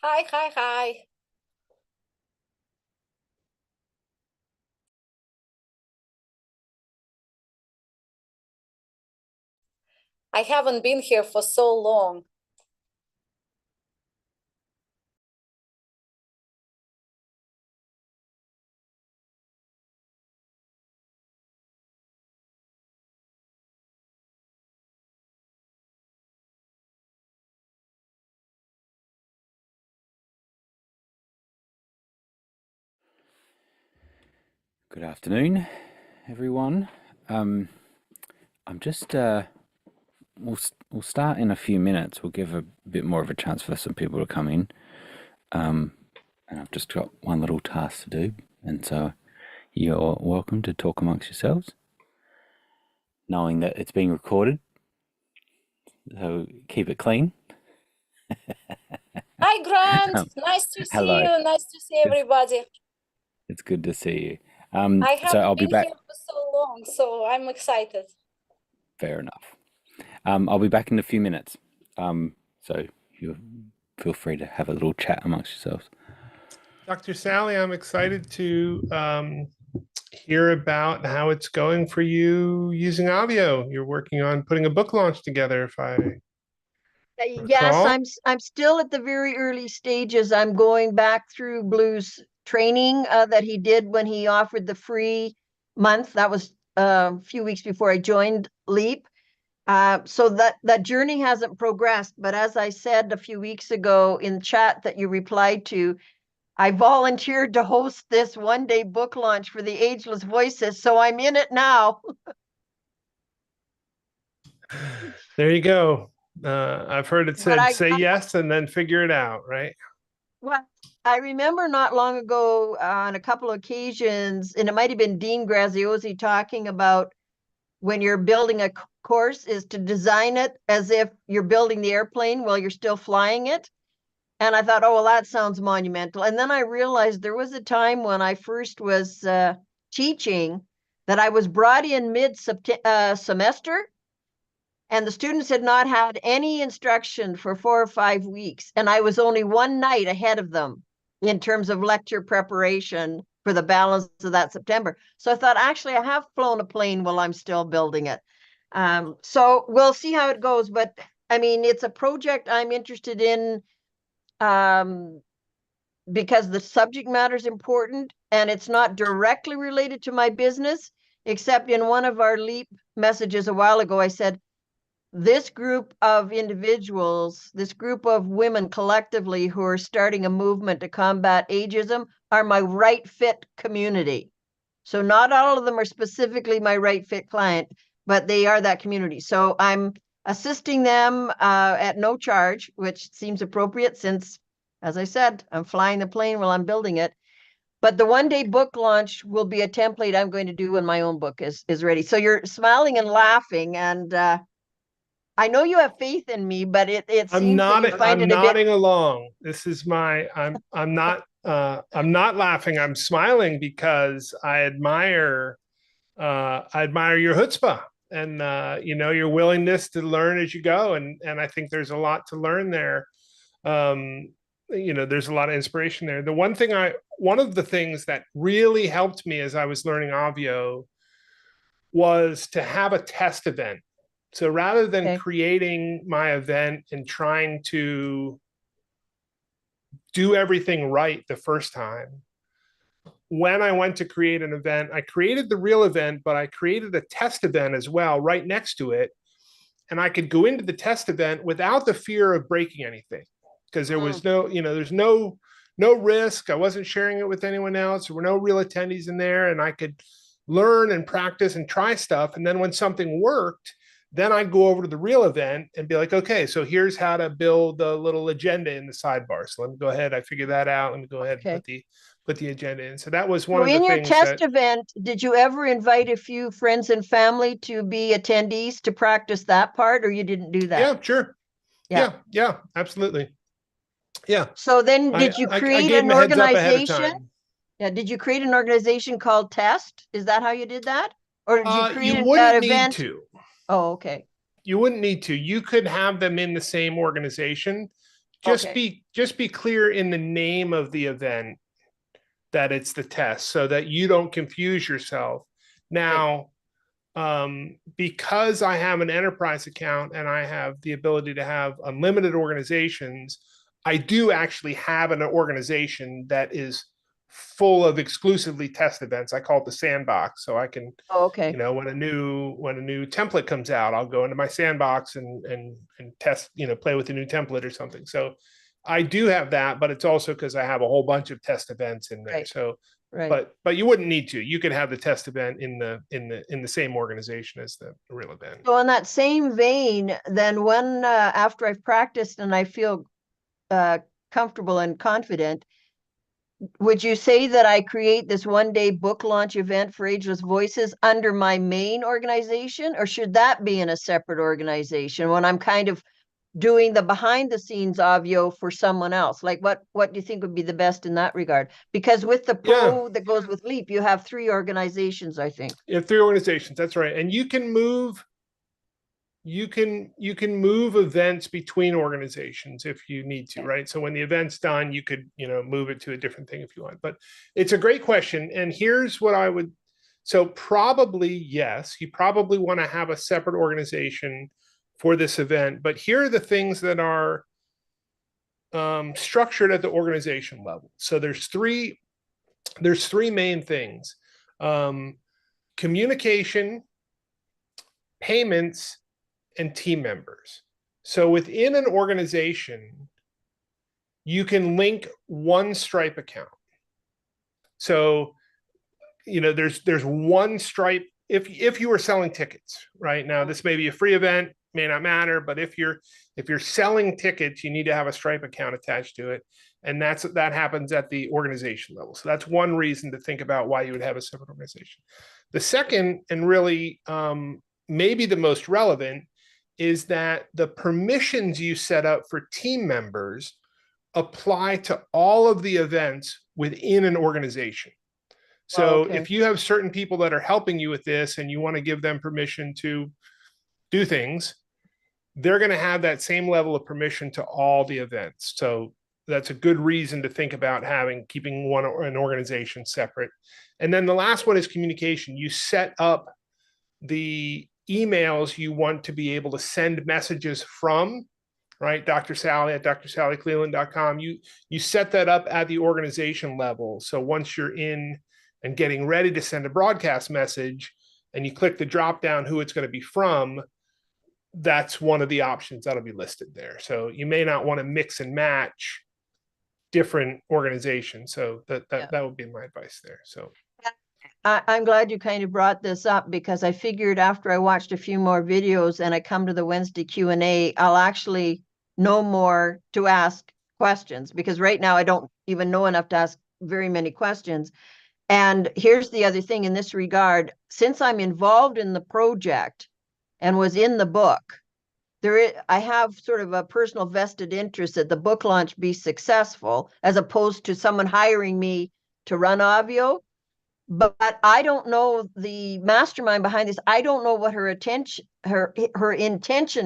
Hi, hi, hi. I haven't been here for so long. Good afternoon, everyone. Um, I'm just we'll start in a few minutes. We'll give a bit more of a chance for some people to come in. And I've just got one little task to do, and so you're welcome to talk amongst yourselves, knowing that it's being recorded. So keep it clean. Hi, Grant. Um, Nice to see hello. you. Nice to see It's everybody. it's good to see you. I So haven't I'll be been back. here for so long, so I'm excited. Fair enough. I'll be back in a few minutes. So you feel free to have a little chat amongst yourselves. Dr. Sally, I'm excited to hear about how it's going for you using Obvio. You're working on putting a book launch together, if I Yes, recall. I'm still at the very early stages. I'm going back through Blue's training that he did when he offered the free month. That was a few weeks before I joined Leap. So that journey hasn't progressed. But as I said a few weeks ago in chat that you replied to, I volunteered to host this one-day book launch for the Ageless Voices. So I'm in it now. There you go. I've heard it But said, say yes and then figure it out, right? Well, I remember not long ago on a couple of occasions, and it might have been Dean Graziosi talking about when you're building a course is to design it as if you're building the airplane while you're still flying it. And I thought, oh, well, that sounds monumental. And then I realized there was a time when I first was teaching that I was brought in mid-semester and the students had not had any instruction for 4 or 5 weeks, and I was only one night ahead of them in terms of lecture preparation for the balance of that September. So I thought, actually, I have flown a plane while I'm still building it. So we'll see how it goes. But I mean, it's a project I'm interested in um, because the subject matter is important and it's not directly related to my business, except in one of our LEAP messages a while ago, I said, this group of individuals, this group of women collectively who are starting a movement to combat ageism are my right fit community. So not all of them are specifically my right fit client, but they are that community. So I'm assisting them at no charge, which seems appropriate since, as I said, I'm flying the plane while I'm building it. But the one-day book launch will be a template I'm going to do when my own book is ready. So you're smiling and laughing, and I know you have faith in me, but it I'm seems that not you find I'm it a bit. nodding along. This is my I'm not laughing. I'm smiling because I admire your chutzpah and your willingness to learn as you go, and I think there's a lot to learn there. Um, there's a lot of inspiration there. One of the things that really helped me as I was learning Avio was to have a test event. So rather than Okay. creating my event and trying to do everything right the first time, when I went to create an event, I created the real event, but I created a test event as well right next to it. And I could go into the test event without the fear of breaking anything because there was there's no risk. I wasn't sharing it with anyone else. There were no real attendees in there, and I could learn and practice and try stuff. And then when something worked, then I'd go over to the real event and be like, okay, so here's how to build a little agenda in the sidebar. So let me go ahead. I figured that out. Let me go ahead and Okay. put the agenda in. So that was one So of the in your things that test event, did you ever invite a few friends and family to be attendees to practice that part, or you didn't do that? yeah, sure. Yeah. Yeah, absolutely. Yeah. So then I, did you I create gave an him a heads up ahead of organization? time. Yeah, did you create an organization called Test? Is that how you did that? Or did you You create wouldn't an need event? to. Oh, okay. You wouldn't need to. You could have them in the same organization, just be clear in the name of the event that it's the test, so that you don't confuse yourself. Now, because I have an enterprise account and I have the ability to have unlimited organizations, I do actually have an organization that is full of exclusively test events. I call it the sandbox. So I can, Okay. when a new template comes out, I'll go into my sandbox and test, play with the new template or something. So I do have that, but it's also because I have a whole bunch of test events in there. Right. So, Right. but you wouldn't need to. You could have the test event in the same organization as the real event. So in that same vein, then when after I've practiced and I feel comfortable and confident, would you say that I create this one-day book launch event for Ageless Voices under my main organization, or should that be in a separate organization when I'm kind of doing the behind the scenes Obvio for someone else? Like what do you think would be the best in that regard? Because with the pro that goes with Leap, you have 3 organizations, I think. You have 3 organizations, that's right. And you can move events between organizations if you need to, right? So when the event's done, you could, move it to a different thing if you want. But it's a great question. And here's what I would, so probably, yes, you probably want to have a separate organization for this event. But here are the things that are structured at the organization level. So there's three main things: communication, payments, and team members. So within an organization, you can link one Stripe account. So, there's one Stripe. If you are selling tickets right now, this may be a free event, may not matter, but if you're selling tickets, you need to have a Stripe account attached to it. And that happens at the organization level. So that's one reason to think about why you would have a separate organization. The second, and really maybe the most relevant, is that the permissions you set up for team members apply to all of the events within an organization. So if you have certain people that are helping you with this and you want to give them permission to do things, they're going to have that same level of permission to all the events. So that's a good reason to think about keeping an organization separate. And then the last one is communication. You set up the emails you want to be able to send messages from, right? Dr. Sally at drsallycleland.com. You set that up at the organization level. So once you're in and getting ready to send a broadcast message and you click the drop down who it's going to be from, that's one of the options that'll be listed there. So you may not want to mix and match different organizations. So that would be my advice there. So I'm glad you kind of brought this up, because I figured after I watched a few more videos and I come to the Wednesday Q&A, I'll actually know more to ask questions, because right now I don't even know enough to ask very many questions. And here's the other thing in this regard: since I'm involved in the project and was in the book, I have sort of a personal vested interest that the book launch be successful, as opposed to someone hiring me to run Obvio. But I don't know the mastermind behind this. I don't know what her intention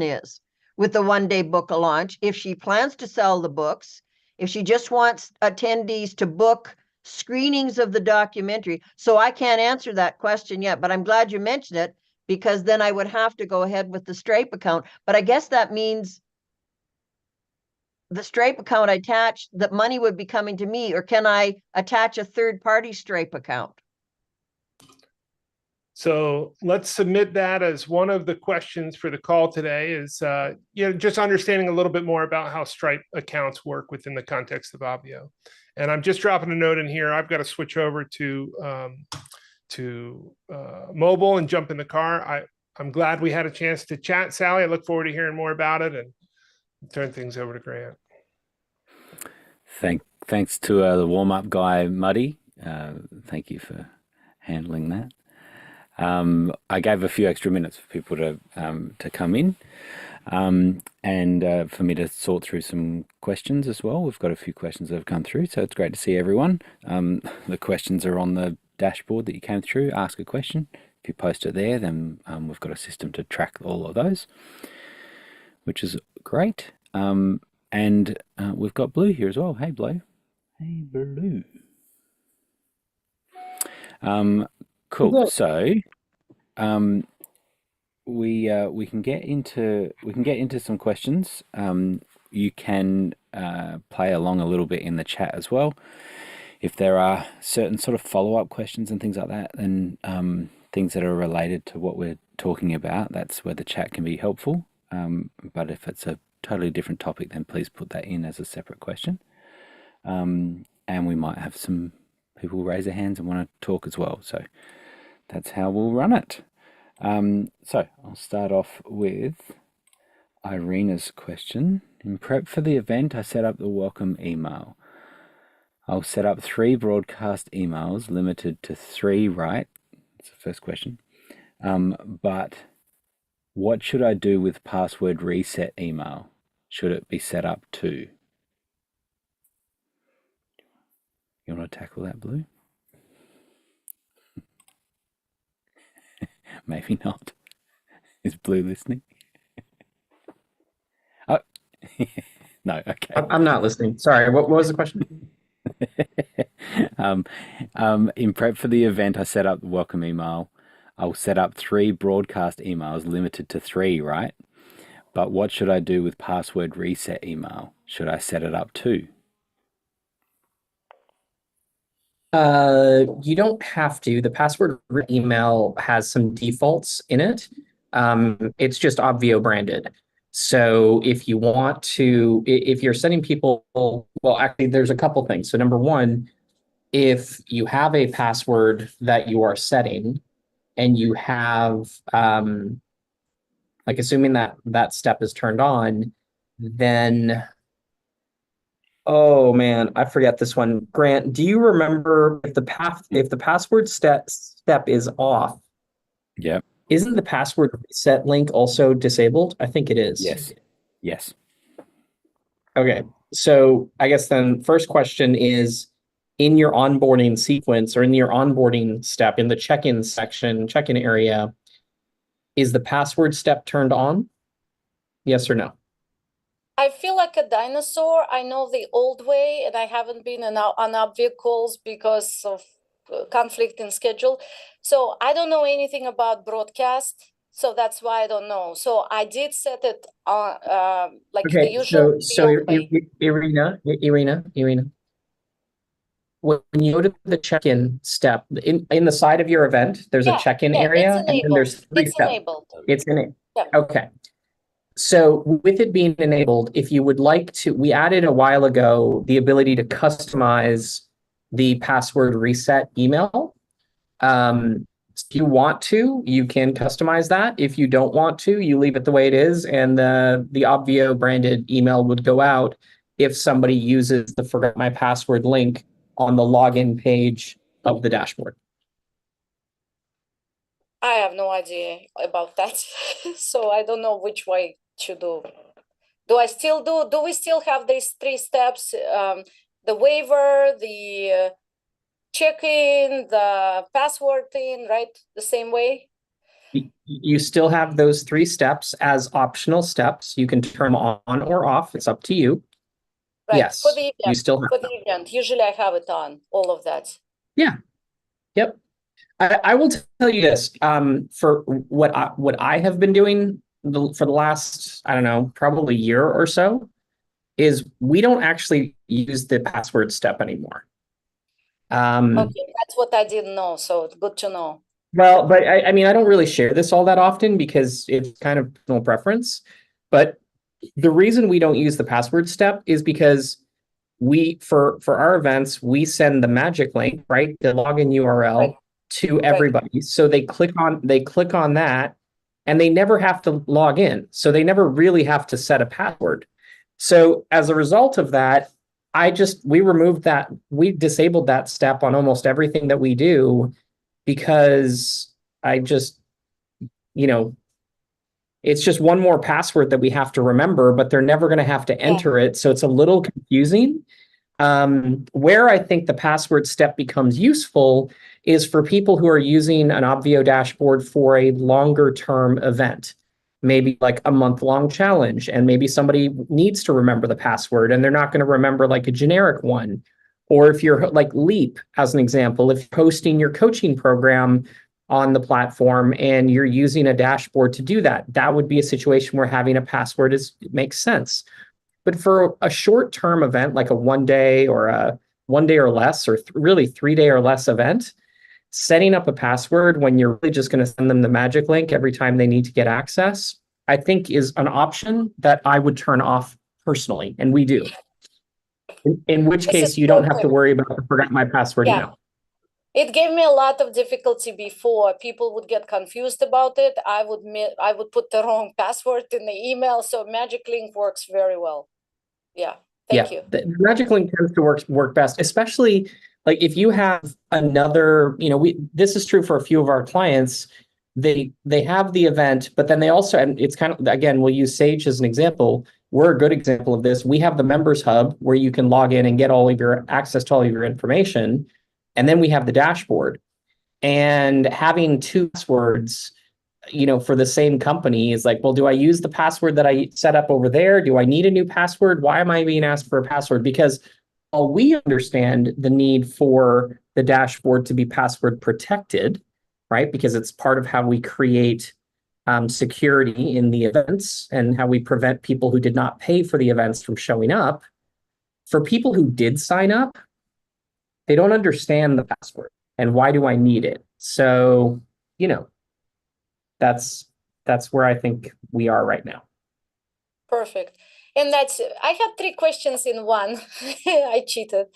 is with the one-day book launch. If she plans to sell the books, if she just wants attendees to book screenings of the documentary. So I can't answer that question yet, but I'm glad you mentioned it, because then I would have to go ahead with the Stripe account. But I guess that means the Stripe account attached, that money would be coming to me, or can I attach a third-party Stripe account? So let's submit that as one of the questions for the call today, is just understanding a little bit more about how Stripe accounts work within the context of Obvio. And I'm just dropping a note in here. I've got to switch over to mobile and jump in the car. I'm glad we had a chance to chat, Sally. I look forward to hearing more about it, and turn things over to Grant. Thanks to the warm-up guy, Muddy. Thank you for handling that. I gave a few extra minutes for people to come in, and for me to sort through some questions as well. We've got a few questions that have come through, so it's great to see everyone. The questions are on the dashboard that you came through. Ask a question. If you post it there, then we've got a system to track all of those, which is great. And we've got Blue here as well. Hey, Blue. Hey, Blue. Cool. So, we can get into some questions. You can play along a little bit in the chat as well. If there are certain sort of follow-up questions and things like that, and things that are related to what we're talking about, that's where the chat can be helpful. But if it's a totally different topic, then please put that in as a separate question. And we might have some people raise their hands and want to talk as well. So that's how we'll run it. So I'll start off with Irina's question. In prep for the event, I set up the welcome email. I'll set up 3 broadcast emails limited to 3, right? That's the first question. But what should I do with password reset email? Should it be set up too? You want to tackle that, Blue? Maybe not. Is Blue listening? Oh, no, okay. I'm not listening. Sorry, what was the question? In prep for the event, I set up the welcome email. I'll set up 3 broadcast emails limited to 3, right? But what should I do with password reset email? Should I set it up too? You don't have to. The password email has some defaults in it. It's just Obvio branded. So if you want to, if you're sending people, well, actually, there's a couple things. So number one, if you have a password that you are setting and you have, like assuming that that step is turned on, then, oh man, I forget this one. Grant, do you remember if the password step is off? Yep. Isn't the password reset link also disabled? I think it is. Yes. Yes. Okay. So I guess then first question is, in your onboarding sequence or in your onboarding step in the check-in section, check-in area, is the password step turned on? Yes or no? I feel like a dinosaur. I know the old way, and I haven't been on Obvio calls because of conflict in schedule. So I don't know anything about broadcast. So that's why I don't know. So I did set it on like the Okay, usual. so the old way. Irina, when you go to the check-in step, in the side of your event, there's a check-in area, it's and then there's 3 It's steps. enabled. It's in it. Yeah. Okay. So with it being enabled, if you would like to, we added a while ago the ability to customize the password reset email. If you want to, you can customize that. If you don't want to, you leave it the way it is, and the Obvio branded email would go out if somebody uses the forgot my password link on the login page of the dashboard. I have no idea about that. So I don't know which way to do. Do we still have these 3 steps? The waiver, the check-in, the password thing, right? The same way? You still have those 3 steps as optional steps. You can turn them on or off. It's up to you. Right. Yes, For the event, you still have. for the event. Usually I have it on, all of that. Yeah. Yep. I will tell you this, for what I have been doing for the last, I don't know, probably year or so, is we don't actually use the password step anymore. Okay, that's what I didn't know, so it's good to know. Well, but I mean, I don't really share this all that often because it's kind of personal preference. But the reason we don't use the password step is because for our events, we send the magic link, right? The login URL. Right. To everybody. So they click on that and they never have to log in. So they never really have to set a password. So as a result of that, we removed that. We disabled that step on almost everything that we do because it's just one more password that we have to remember, but they're never going to have to enter it. So it's a little confusing. Where I think the password step becomes useful is for people who are using an Obvio dashboard for a longer term event. maybe like a month-long challenge, and maybe somebody needs to remember the password and they're not going to remember like a generic one. Or if you're like Leap, as an example, if you're hosting your coaching program on the platform and you're using a dashboard to do that, that would be a situation where having a password makes sense. But for a short-term event like a 1 day or a 1 day or less, or really 3 day or less event, setting up a password when you're really just going to send them the magic link every time they need to get access, I think is an option that I would turn off personally, and we do. In which This case, is you don't have to perfect. worry about the forgot my password Yeah. email. It gave me a lot of difficulty before. People would get confused about it. I would put the wrong password in the email. So Magic Link works very well. Yeah. Thank you. The magic link tends to work best, especially like if you have another, this is true for a few of our clients. They have the event, but then they also, and it's kind of, again, we'll use Sage as an example. We're a good example of this. We have the members hub where you can log in and get all of your access to all of your information. And then we have the dashboard. And having two passwords, for the same company is like, well, do I use the password that I set up over there? Do I need a new password? Why am I being asked for a password? Because while we understand the need for the dashboard to be password protected, right? Because it's part of how we create security in the events and how we prevent people who did not pay for the events from showing up. For people who did sign up, they don't understand the password and why do I need it? So, that's where I think we are right now. Perfect. And I had 3 questions in one. I cheated.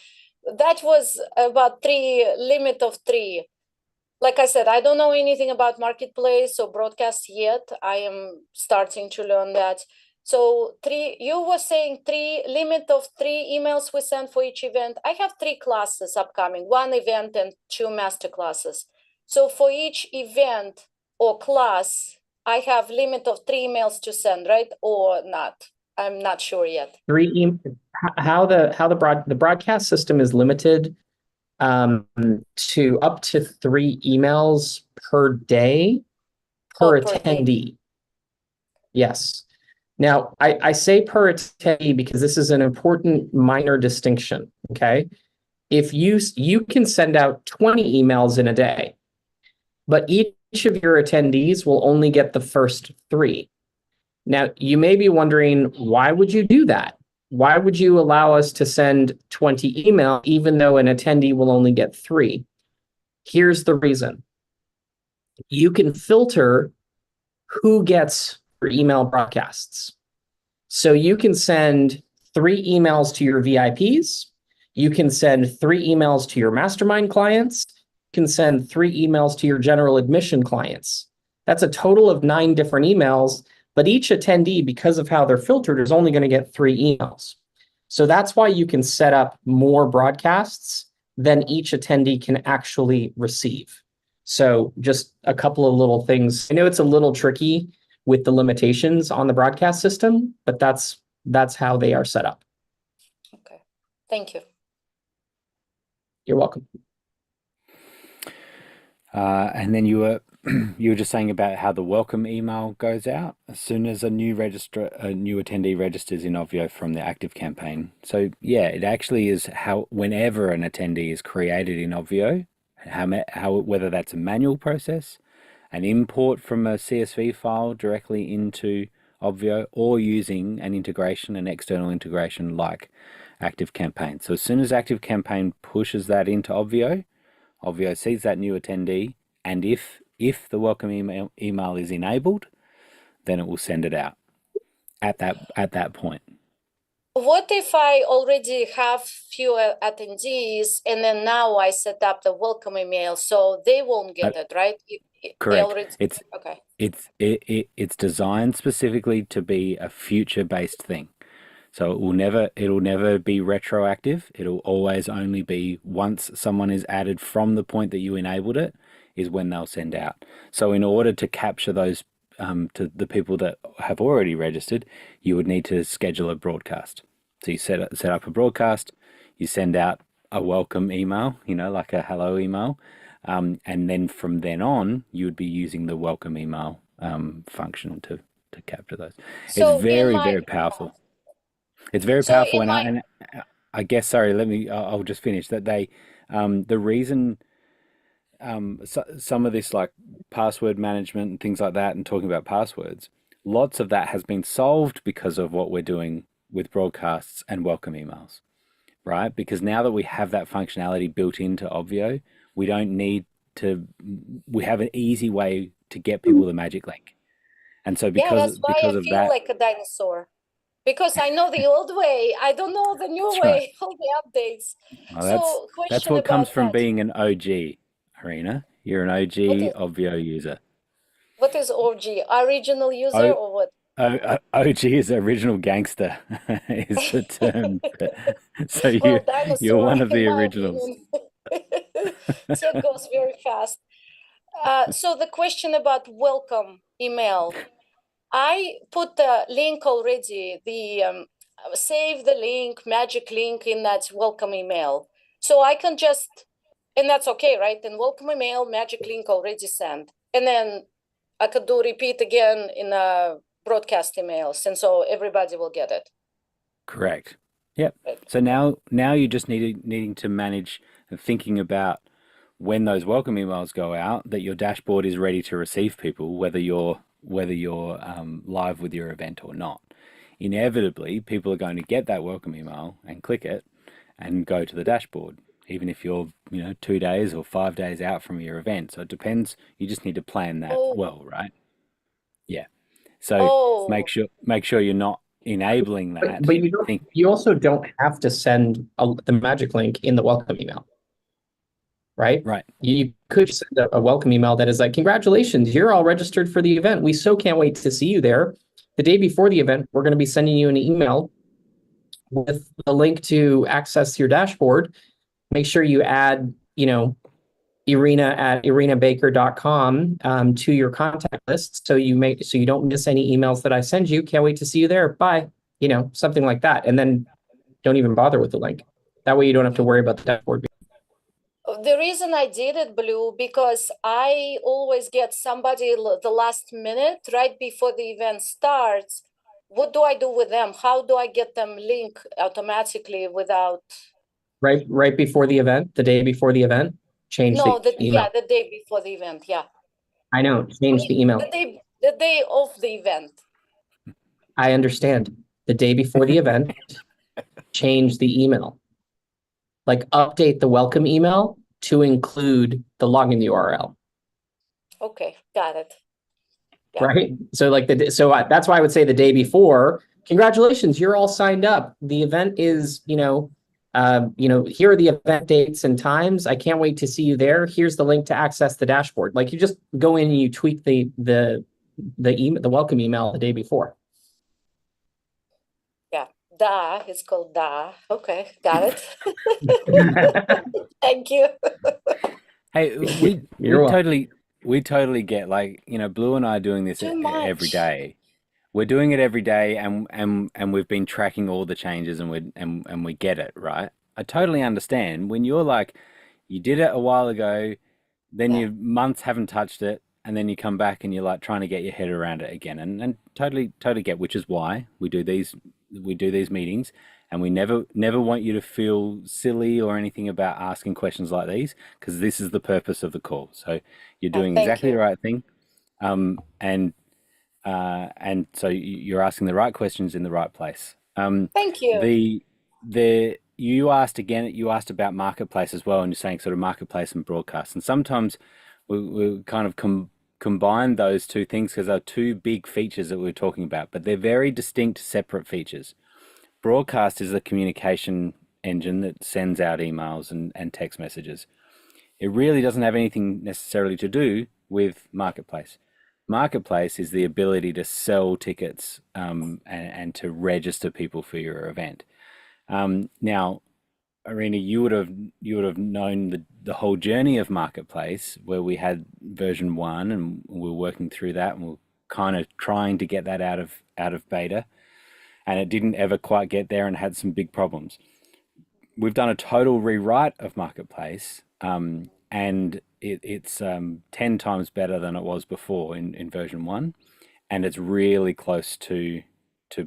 That was about limit of 3. Like I said, I don't know anything about marketplace or broadcast yet. I am starting to learn that. So you were saying limit of 3 emails we send for each event. I have 3 classes upcoming, 1 event and 2 master classes. So for each event or class, I have limit of 3 emails to send, right? Or not? I'm not sure yet. How the broadcast system is limited to up to 3 emails per day per attendee. Day. Yes. Now, I say per attendee because this is an important minor distinction, okay? If you can send out 20 emails in a day, but each of your attendees will only get the first 3. Now, you may be wondering, why would you do that? Why would you allow us to send 20 emails even though an attendee will only get 3? Here's the reason. You can filter who gets your email broadcasts. So you can send 3 emails to your VIPs. You can send 3 emails to your mastermind clients. You can send 3 emails to your general admission clients. That's a total of 9 different emails, but each attendee, because of how they're filtered, is only going to get 3 emails. So that's why you can set up more broadcasts than each attendee can actually receive. So just a couple of little things. I know it's a little tricky with the limitations on the broadcast system, but that's how they are set up. Okay, thank you. You're welcome. And then you were just saying about how the welcome email goes out as soon as a new attendee registers in Obvio from the active campaign. So yeah, it actually is whenever an attendee is created in Obvio, whether that's a manual process, an import from a CSV file directly into Obvio, or using an external integration like Active Campaign. So as soon as Active Campaign pushes that into Obvio sees that new attendee, and if the welcome email is enabled, then it will send it out at that point. What if I already have few attendees and then now I set up the welcome email so they won't get it, right? Correct. It's designed specifically to be a future-based thing. So it'll never be retroactive. It'll always only be once someone is added from the point that you enabled it is when they'll send out. So in order to capture those to the people that have already registered, you would need to schedule a broadcast. So you set up a broadcast, you send out a welcome email, like a hello email, and then from then on, you would be using the welcome email function to capture those. It's So in very, my very powerful. It's very so powerful, in my and I guess, sorry, I'll just finish that the reason some of this like password management and things like that, and talking about passwords, lots of that has been solved because of what we're doing with broadcasts and welcome emails, right? Because now that we have that functionality built into Obvio, we don't need to, we have an easy way to get people the magic link. And so yeah, that's why I because of feel that, like a dinosaur. Because I know the old way. I don't know the new that's right. way, all the updates. Well, So that's question what comes about from that. being an OG, Arena. You're an What OG is Obvio user. what is OG? Original user O, or what? OG is original gangster, is the term. So Well, you're dinosaur, one of in the my originals. opinion. So it goes very fast. So the question about welcome email. I put the link already, the save the link, magic link in that welcome email. So I can just, and that's okay, right? And welcome email, magic link already sent. And then I could do repeat again in a broadcast emails. And so everybody will get it. Correct. Yep. Right. So now you just needing to manage and thinking about when those welcome emails go out, that your dashboard is ready to receive people, whether you're live with your event or not. Inevitably, people are going to get that welcome email and click it and go to the dashboard, even if you're 2 days or 5 days out from your event. So it depends. You just need to plan that Oh, well, right? Yeah. So oh, make sure you're not enabling But that. you also don't have to send the magic link in the welcome email, right? Right. You could send a welcome email that is like, congratulations, you're all registered for the event. We so can't wait to see you there. The day before the event, we're going to be sending you an email with the link to access your dashboard. Make sure you add, Irina at irinabaker.com to your contact list so you don't miss any emails that I send you. Can't wait to see you there. Bye. Something like that. And then don't even bother with the link. That way you don't have to worry about the dashboard. the reason I did it, Blue, because I always get somebody the last minute, right before the event starts. What do I do with them? How do I get them link automatically without? Right before the event, the day before the event, change No, the email. the day before the event, yeah. I know, change the email. The day of the event. I understand. The day before the event, change the email. Like update the welcome email to include the login URL. Okay, got it. Yeah. Right? So that's why I would say the day before, congratulations, you're all signed up. The event is, here are the event dates and times. I can't wait to see you there. Here's the link to access the dashboard. Like you just go in and you tweak the email, the welcome email the day before. Yeah. Da, it's called Da. Okay, got it. Thank you. Hey, You're welcome. we totally get, like, Blue and I are doing this Too every much. day. We're doing it every day, and we've been tracking all the changes, and we get it, right? I totally understand when you're like, you did it a while ago, then Yeah. you months haven't touched it, and then you come back and you're like trying to get your head around it again, and totally get, which is why we do these meetings, and we never want you to feel silly or anything about asking questions like these, because this is the purpose of the call. So you're doing Thank exactly the you. right thing, and so you're asking the right questions in the right place. Thank you. You asked about marketplace as well, and you're saying sort of marketplace and broadcast, and sometimes we kind of combine those two things because they're two big features that we're talking about, but they're very distinct, separate features. Broadcast is the communication engine that sends out emails and text messages. It really doesn't have anything necessarily to do with marketplace. Marketplace is the ability to sell tickets, and to register people for your event. Now, Arena, you would have known the whole journey of marketplace, where we had version 1 and we're working through that, and we're kind of trying to get that out of beta, and it didn't ever quite get there and had some big problems. We've done a total rewrite of marketplace, and it's 10 times better than it was before in version 1, and it's really close to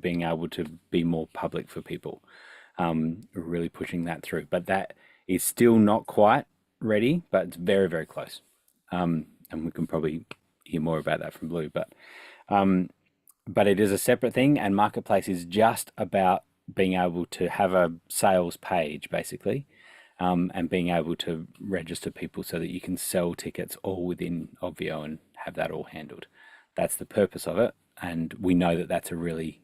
being able to be more public for people. Really pushing that through, but that is still not quite ready, but it's very, very close. And we can probably hear more about that from Blue, but it is a separate thing, and Marketplace is just about being able to have a sales page, basically, and being able to register people so that you can sell tickets all within Obvio and have that all handled. That's the purpose of it, and we know that that's a really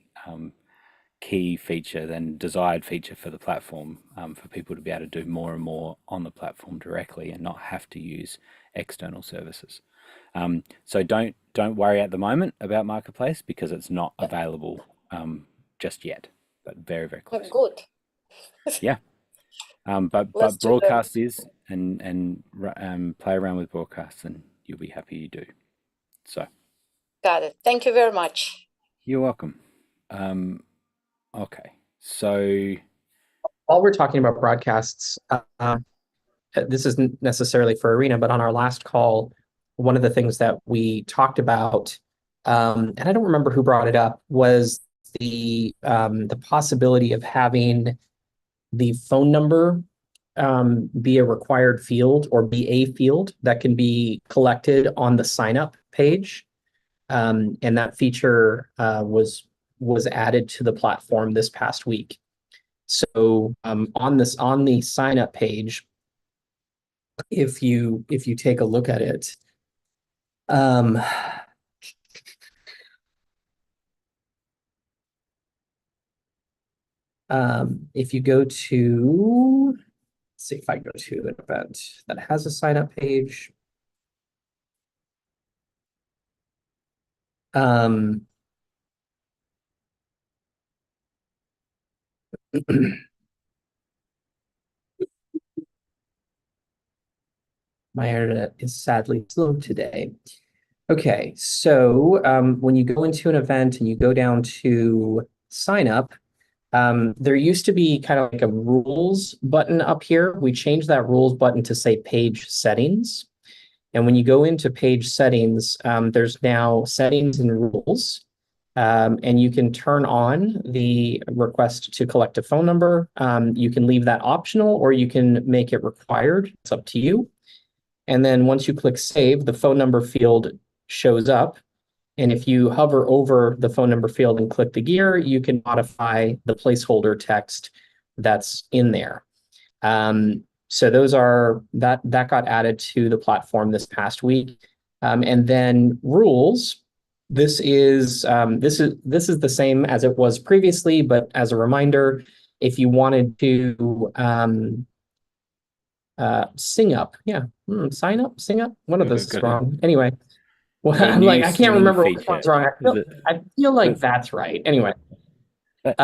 key feature and desired feature for the platform, for people to be able to do more and more on the platform directly and not have to use external services. So don't worry at the moment about Marketplace, because it's not available just yet, but very, very close. Good. Yeah. But Let's do that. broadcast is, and play around with broadcasts, and you'll be happy you do. So Got it. Thank you very much. you're welcome. Okay, so While we're talking about broadcasts, this isn't necessarily for Arena, but on our last call, one of the things that we talked about, and I don't remember who brought it up, was the possibility of having the phone number be a required field, or be a field that can be collected on the sign up page. And that feature was added to the platform this past week. So on the sign up page, if you take a look at it, if you go to, let's see if I go to an event that has a sign up page. My internet is sadly slow today. Okay, so when you go into an event and you go down to sign up, there used to be kind of like a rules button up here. We changed that rules button to say page settings. And when you go into page settings, there's now settings and rules. And you can turn on the request to collect a phone number. You can leave that optional, or you can make it required. It's up to you. And then once you click save, the phone number field shows up. And if you hover over the phone number field and click the gear, you can modify the placeholder text that's in there. So those are that got added to the platform this past week. And then rules. This is the same as it was previously, but as a reminder, if you wanted to sing up, sign up, sing up. One of those is wrong. Anyway, well, I'm like, I can't remember which one's wrong. I feel like that's right. Anyway, that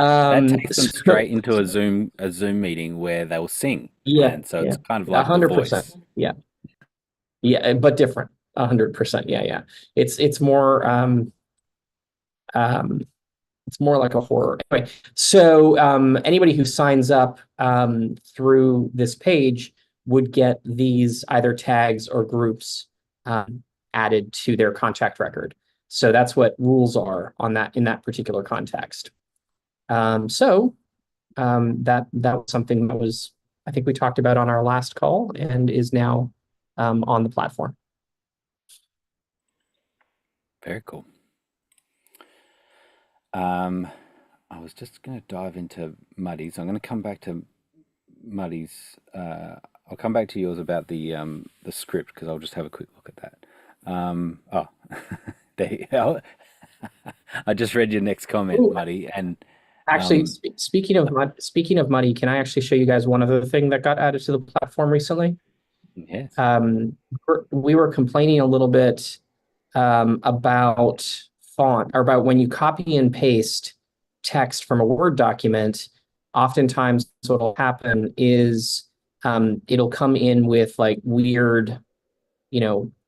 takes them straight into a Zoom meeting where they'll sing. Yeah, and so it's kind of like 100%. The Voice. Yeah, but different. 100%. Yeah. It's more it's more like a horror. Anyway, so anybody who signs up through this page would get these either tags or groups added to their contact record. So that's what rules are on that, in that particular context. That was something that was, I think we talked about on our last call, and is now on the platform. Very cool. I was just going to dive into Muddy's. I'm going to come back to Muddy's. I'll come back to yours about the script, because I'll just have a quick look at that. Oh, there you go. I just read your next comment, Ooh. Muddy, and actually, speaking of Muddy, can I actually show you guys one other thing that got added to the platform recently? Yes. We were complaining a little bit about font, or about when you copy and paste text from a Word document. Oftentimes what will happen is it'll come in with like weird,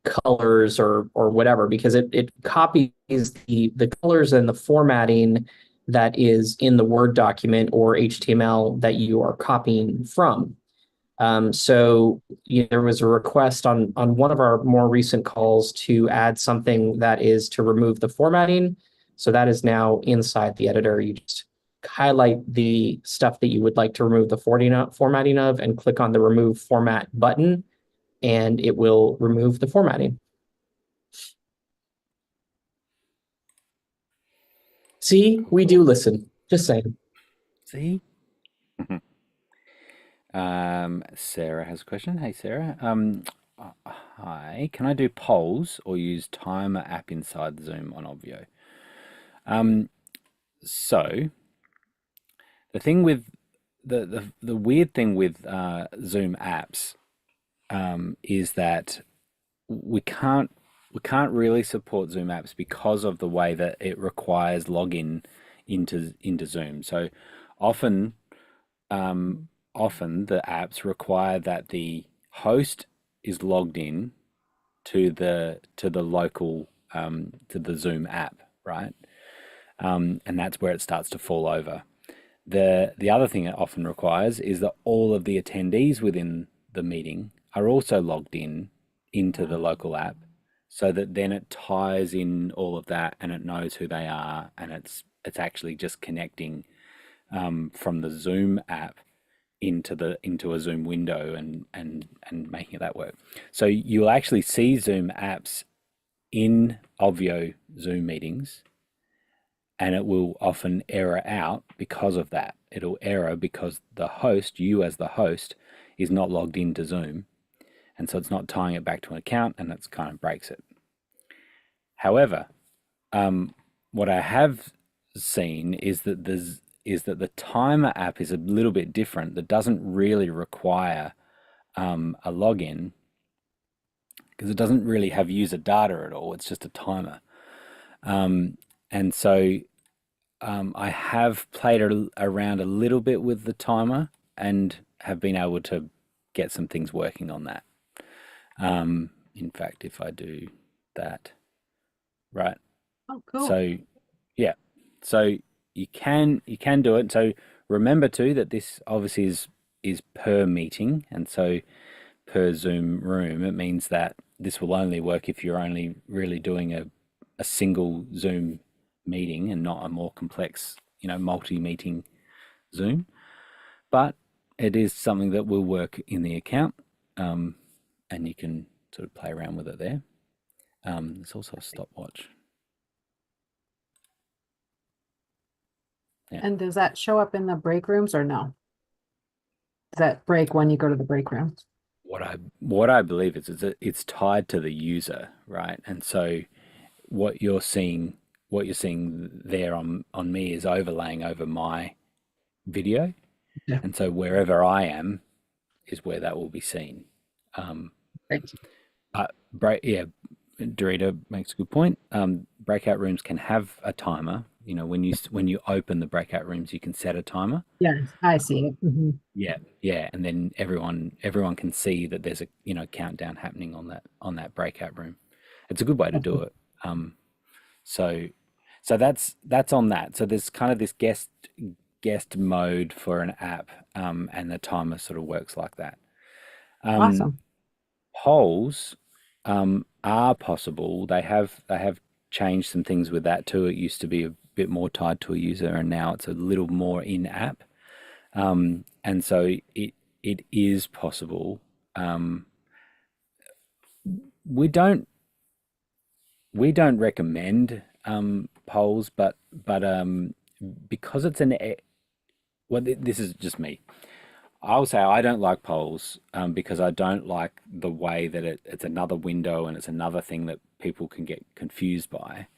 colors or whatever, because it copies the colors and the formatting that is in the Word document or HTML that you are copying from. So there was a request on one of our more recent calls to add something that is to remove the formatting. So that is now inside the editor. You just highlight the stuff that you would like to remove the formatting of and click on the remove format button, and it will remove the formatting. See, we do listen. Just saying. See? Sarah has a question. Hey, Sarah. Hi. Can I do polls or use timer app inside Zoom on Obvio? So the thing with the weird thing with Zoom apps is that we can't really support Zoom apps because of the way that it requires login into Zoom. So often the apps require that the host is logged in to the local to the Zoom app, right? And that's where it starts to fall over. The other thing it often requires is that all of the attendees within the meeting are also logged into the local app, so that then it ties in all of that and it knows who they are, and it's actually just connecting from the Zoom app into a Zoom window and making that work. So you'll actually see Zoom apps in Obvio Zoom meetings, and it will often error out because of that. It'll error because the host, you as the host, is not logged into Zoom, and so it's not tying it back to an account, and that's kind of breaks it. However, what I have seen is that the timer app is a little bit different. That doesn't really require a login, because it doesn't really have user data at all. It's just a timer. And so I have played around a little bit with the timer and have been able to get some things working on that. In fact, if I do that, right. Oh, cool. So yeah, so you can do it. So remember too that this obviously is per meeting, and so per Zoom room, it means that this will only work if you're only really doing a single Zoom meeting and not a more complex, multi-meeting Zoom. But it is something that will work in the account, and you can sort of play around with it there. There's also a stopwatch. Yeah. And does that show up in the break rooms or no? Does that break when you go to the break room? What I believe is that it's tied to the user, right? And so what you're seeing there on me is overlaying over my video. Yeah. And so wherever I am is where that will be seen. Right. Dorita makes a good point. Breakout rooms can have a timer. When you open the breakout rooms, you can set a timer. Yes, I see it. Mm-hmm. Yeah, and then everyone can see that there's a countdown happening on that breakout room. It's a good way to do it. So that's on that. So there's kind of this guest mode for an app, and the timer sort of works like that. Awesome. Polls are possible. They have changed some things with that too. It used to be a bit more tied to a user, and now it's a little more in app. And so it is possible. We don't recommend polls, but because it's this is just me. I'll say I don't like polls because I don't like the way that it's another window and it's another thing that people can get confused by.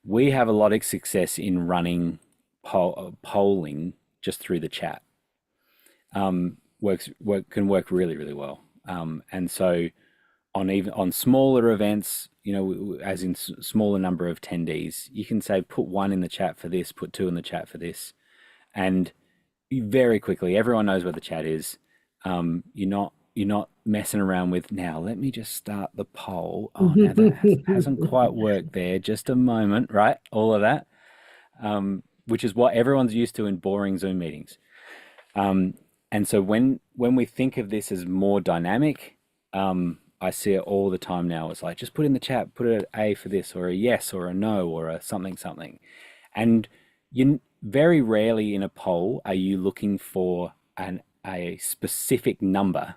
We have a lot of success in running polling just through the chat. Can work really, really well. And so on smaller events, as in smaller number of attendees, you can say put 1 in the chat for this, put 2 in the chat for this, and very quickly everyone knows where the chat is. You're not messing around with, now let me just start the poll. Oh, now that hasn't quite worked there. Just a moment, right? All of that, which is what everyone's used to in boring Zoom meetings. And so when we think of this as more dynamic, I see it all the time now. It's like, just put in the chat, put an A for this, or a yes, or a no, or a something, something. And you very rarely in a poll are you looking for a specific number,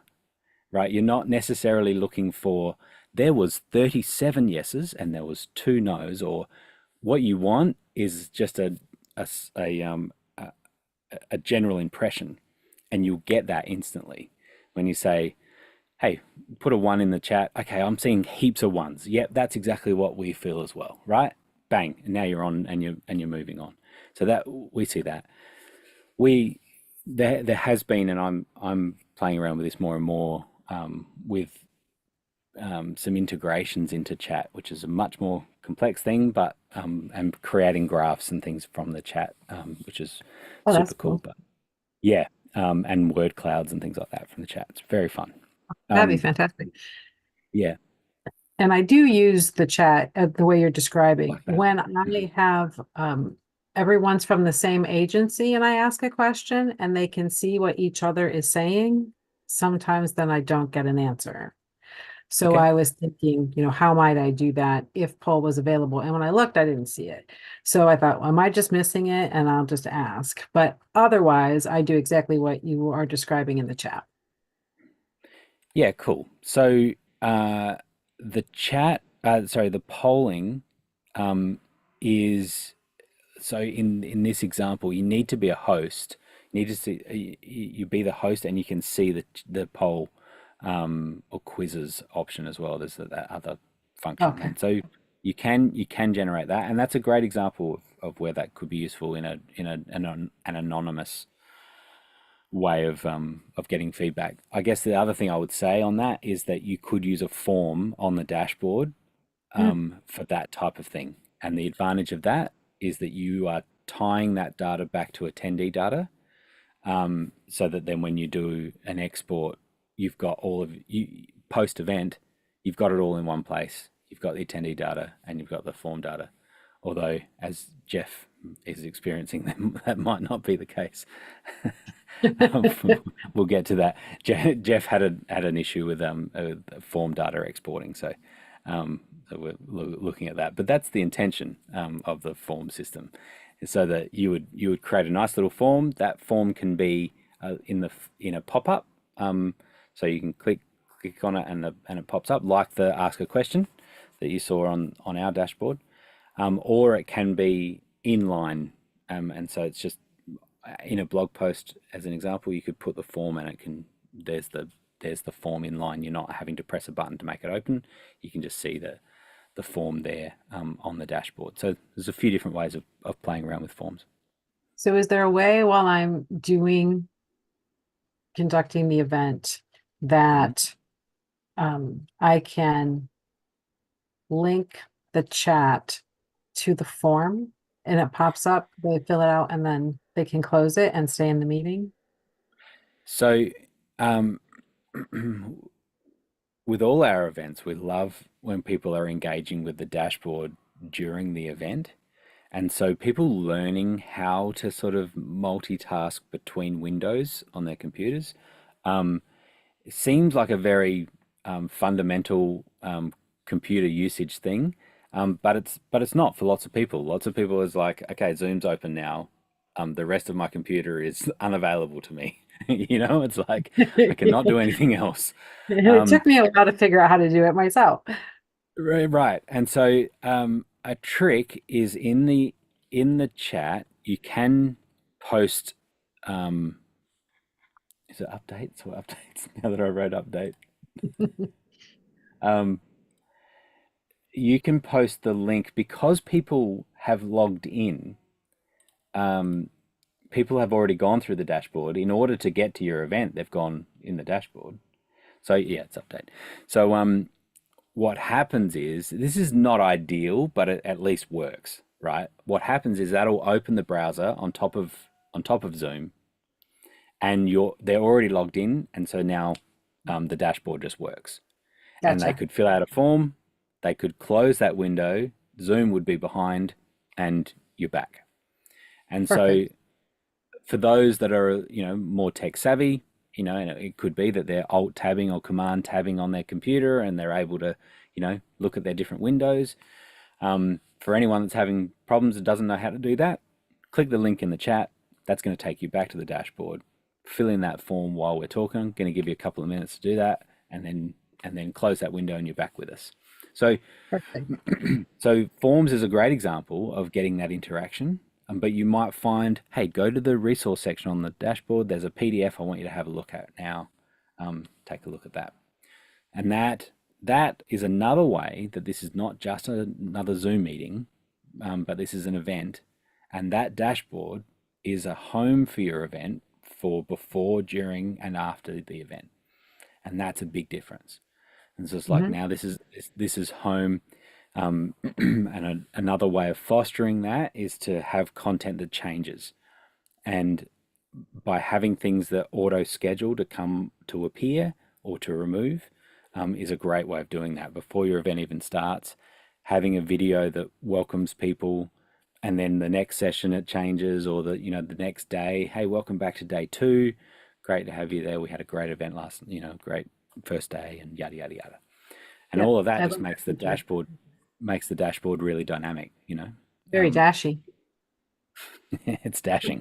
right? You're not necessarily looking for, there was 37 yeses and there was 2 no's, or what you want is just a general impression, and you'll get that instantly when you say, hey, put a 1 in the chat. Okay, I'm seeing heaps of 1s. Yep, that's exactly what we feel as well, right? Bang, and now you're on, and you're moving on. So that we see that. There has been, and I'm playing around with this more and more, with some integrations into chat, which is a much more complex thing, but and creating graphs and things from the chat, which is Oh, super that's cool. cool. But yeah, and word clouds and things like that from the chat. It's very fun. That'd be fantastic. Yeah. And I do use the chat the way you're describing. Like that. When I have everyone's from the same agency and I ask a question and they can see what each other is saying, sometimes then I don't get an answer. So Okay. I was thinking, how might I do that if poll was available? And when I looked, I didn't see it. So I thought, well, am I just missing it? And I'll just ask. But otherwise, I do exactly what you are describing in the chat. Yeah, cool. So the chat, the polling is, so in this example, you need to be a host. You need to see, you be the host, and you can see the poll or quizzes option as well. There's that other function. Okay. And so you can generate that, and that's a great example of where that could be useful in an anonymous way of getting feedback. I guess the other thing I would say on that is that you could use a form on the dashboard for that type of thing. And the advantage of that is that you are tying that data back to attendee data, so that then when you do an export, you've got all of you post event, you've got it all in one place. You've got the attendee data and you've got the form data. Although, as Jeff is experiencing, that might not be the case. We'll get to that. Jeff had an issue with form data exporting, so we're looking at that. But that's the intention of the form system, so that you would create a nice little form. That form can be in a pop-up, so you can click on it and it pops up, like the ask a question that you saw on our dashboard, or it can be inline, and so it's just in a blog post, as an example, you could put the form and there's the form in line. You're not having to press a button to make it open. You can just see the form there on the dashboard. So there's a few different ways of playing around with forms. So is there a way while I'm conducting the event that I can link the chat to the form and it pops up, they fill it out, and then they can close it and stay in the meeting? So with all our events, we love when people are engaging with the dashboard during the event. And so people learning how to sort of multitask between windows on their computers, it seems like a very fundamental computer usage thing, but it's not for lots of people. Lots of people is like, okay, Zoom's open now. The rest of my computer is unavailable to me. It's like I cannot do anything else. It took me a while to figure out how to do it myself. Right. And so a trick is in the chat, you can post is it updates or updates? Now that I wrote update. You can post the link because people have logged in. People have already gone through the dashboard. In order to get to your event, they've gone in the dashboard. So yeah, it's update. So what happens is, this is not ideal, but it at least works, right? What happens is that'll open the browser on top of Zoom, and they're already logged in, and so now the dashboard just works. And they Gotcha. could fill out a form, they could close that window, Zoom would be behind, and you're back. And Perfect. so for those that are, more tech savvy, and it could be that they're alt tabbing or command tabbing on their computer and they're able to, look at their different windows. For anyone that's having problems and doesn't know how to do that, click the link in the chat. That's going to take you back to the dashboard. Fill in that form while we're talking. I'm going to give you a couple of minutes to do that, and then close that window and you're back with us. So, so forms is a great example of getting that interaction. But you might find, hey, go to the resource section on the dashboard. There's a PDF I want you to have a look at now. Take a look at that. And that is another way that this is not just another Zoom meeting, but this is an event. And that dashboard is a home for your event for before, during, and after the event. And that's a big difference. And so it's like now this is home. And another way of fostering that is to have content that changes. And by having things that auto schedule to come to appear or to remove, is a great way of doing that before your event even starts. Having a video that welcomes people, and then the next session it changes, or the next day, hey, welcome back to day 2. Great to have you there. We had a great event last, great first day, and yada yada yada. And all of that just makes the dashboard really dynamic. Very dashy. It's dashing.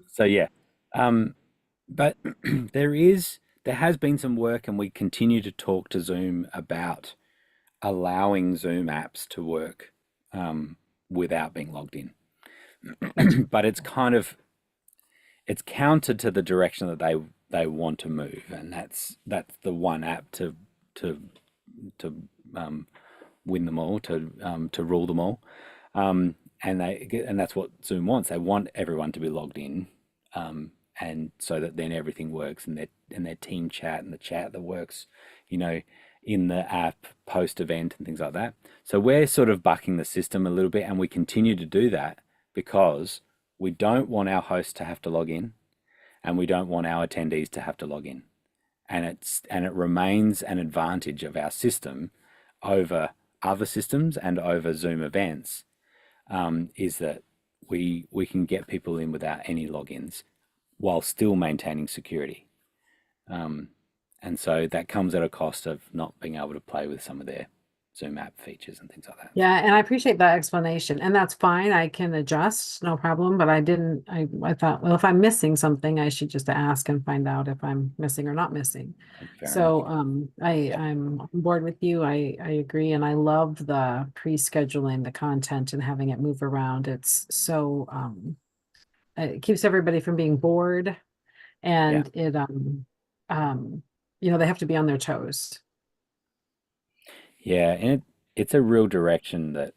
So yeah. But there has been some work, and we continue to talk to Zoom about allowing Zoom apps to work without being logged in. But it's counter to the direction that they want to move, and that's the one app to win them all, to rule them all, and that's what Zoom wants. They want everyone to be logged in. And so that then everything works, and their team chat and the chat that works, in the app post event and things like that. So we're sort of bucking the system a little bit, and we continue to do that because we don't want our hosts to have to log in, and we don't want our attendees to have to log in. And it remains an advantage of our system over other systems and over Zoom events, is that we can get people in without any logins, while still maintaining security. And so that comes at a cost of not being able to play with some of their Zoom app features and things like that. Yeah, and I appreciate that explanation. And that's fine. I can adjust, no problem. But I thought, well, if I'm missing something, I should just ask and find out if I'm missing or not missing. Fair So enough. I'm on board with you. I agree. And I love the pre-scheduling the content and having it move around. It's so it keeps everybody from being bored, and it they have to be on their toes. Yeah, and it's a real direction that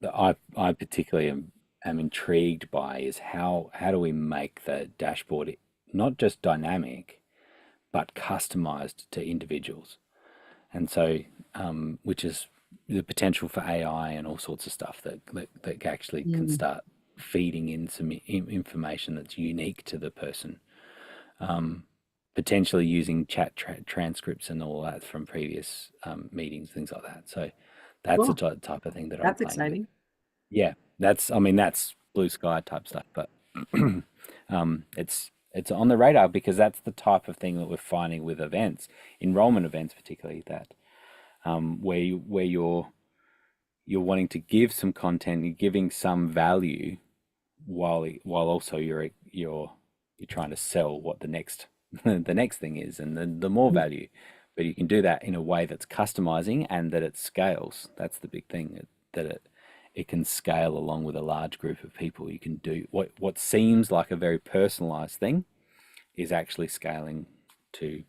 I particularly am intrigued by, is how do we make the dashboard not just dynamic, but customized to individuals. And so, which is the potential for AI and all sorts of stuff that actually can start feeding in some information that's unique to the person. Potentially using chat transcripts and all that from previous meetings, things like that. So that's Cool. the type of thing that That's I'm playing exciting. with. Yeah, that's blue sky type stuff, but it's on the radar, because that's the type of thing that we're finding with events, enrollment events particularly, that where you're wanting to give some content, you're giving some value, while also you're trying to sell what the next the next thing is, and the more value. But you can do that in a way that's customizing and that it scales. That's the big thing, that it can scale along with a large group of people. You can do what seems like a very personalized thing is actually scaling to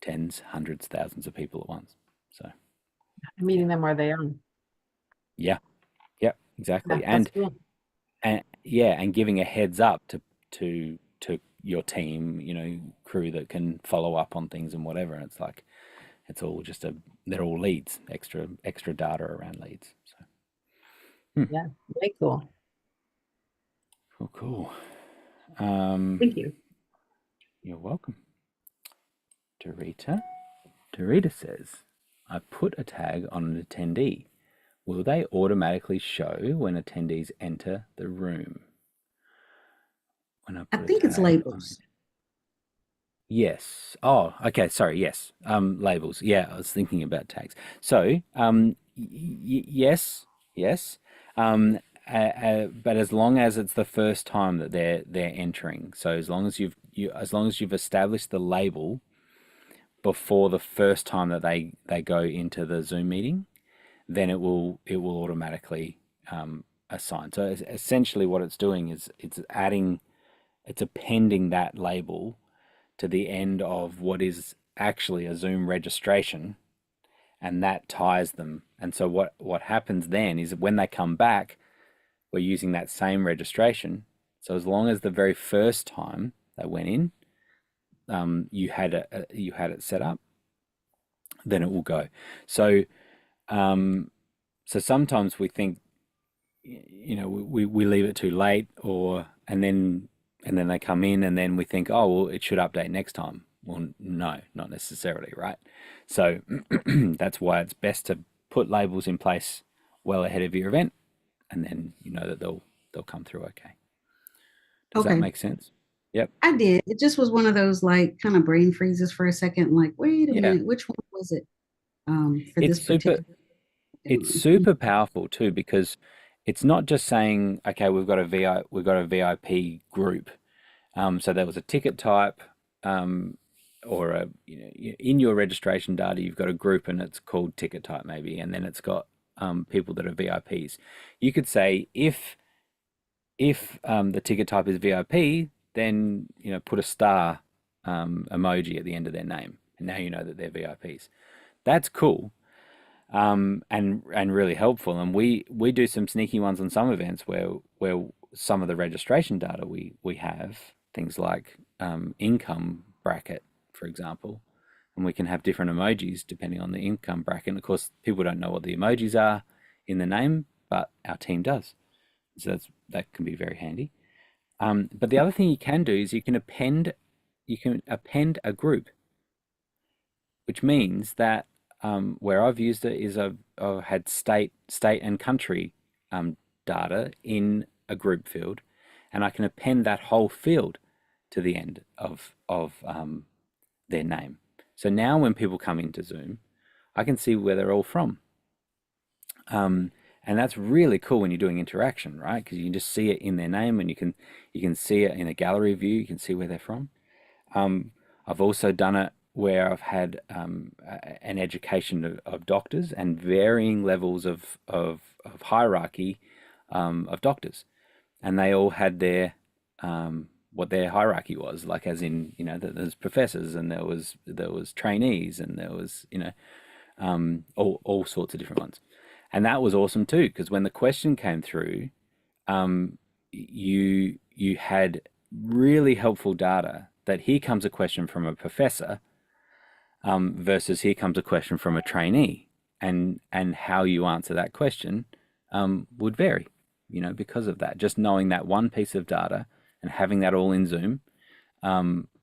tens, hundreds, thousands of people at once. So Meeting them where they are. yeah, exactly. Yeah, that's cool. And giving a heads up to your team, crew that can follow up on things and whatever. And it's like, it's all they're all leads, extra data around leads. So Yeah, very cool. cool. Thank you. You're welcome. Dorita says, I put a tag on an attendee. will they automatically show when attendees enter the room? When I I put a think it's tag on labels. it. Yes. Oh, okay. Sorry. Yes. Labels. Yeah, I was thinking about tags. So, yes, yes. But as long as it's the first time that they're entering, so as long as you've established the label before the first time that they go into the Zoom meeting, then it will automatically assign. So essentially, what it's doing is it's appending that label to the end of what is actually a Zoom registration, and that ties them. And so what happens then is when they come back, we're using that same registration. So as long as the very first time they went in, you had it set up, then it will go. So so sometimes we think, we leave it too late, and then they come in, and then we think, oh well, it should update next time. Well, no, not necessarily, right? So that's why it's best to put labels in place well ahead of your event, and then you know that they'll come through okay. Does that Okay. make sense? Yep. I did. It just was one of those like kind of brain freezes for a second. Like, wait a Yeah. minute, which one was it? For It's this particular It's one. super powerful too, because it's not just saying, okay, we've got a VIP group. So there was a ticket type, or in your registration data, you've got a group and it's called ticket type maybe, and then it's got people that are VIPs. You could say if the ticket type is VIP, then put a star emoji at the end of their name, and now you know that they're VIPs. That's cool, and really helpful. And we do some sneaky ones on some events where some of the registration data we have things like income bracket, for example, and we can have different emojis depending on the income bracket. And of course, people don't know what the emojis are in the name, but our team does, so that can be very handy. But the other thing you can do is you can append a group, which means that where I've used it is I've had state and country data in a group field, and I can append that whole field to the end of their name. So now when people come into Zoom, I can see where they're all from. And that's really cool when you're doing interaction, right? Because you can just see it in their name, and you can see it in a gallery view. You can see where they're from. I've also done it where I've had an education of doctors and varying levels of hierarchy of doctors, and they all had their what their hierarchy was, like, as in there's professors, and there was trainees, and there was all sorts of different ones. And that was awesome too, because when the question came through, you had really helpful data that here comes a question from a professor versus here comes a question from a trainee, and how you answer that question would vary, because of that. Just knowing that one piece of data and having that all in Zoom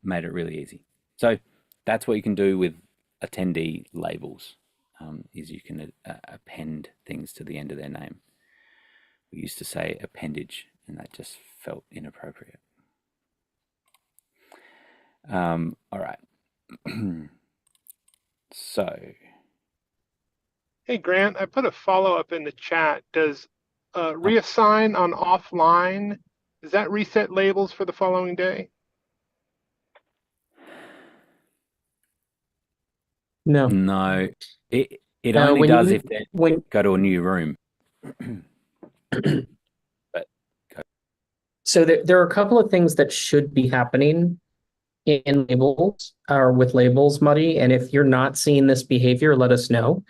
made it really easy. So that's what you can do with attendee labels, is you can append things to the end of their name. We used to say appendage, and that just felt inappropriate. All right. So, Hey, Grant, I put a follow-up in the chat. Does reassign on offline, does that reset labels for the following day? No. no, it No, only when does you if they when go to a new room. But so there are a couple of things that should be happening in labels or with labels, Muddy. And if you're not seeing this behavior, let us know.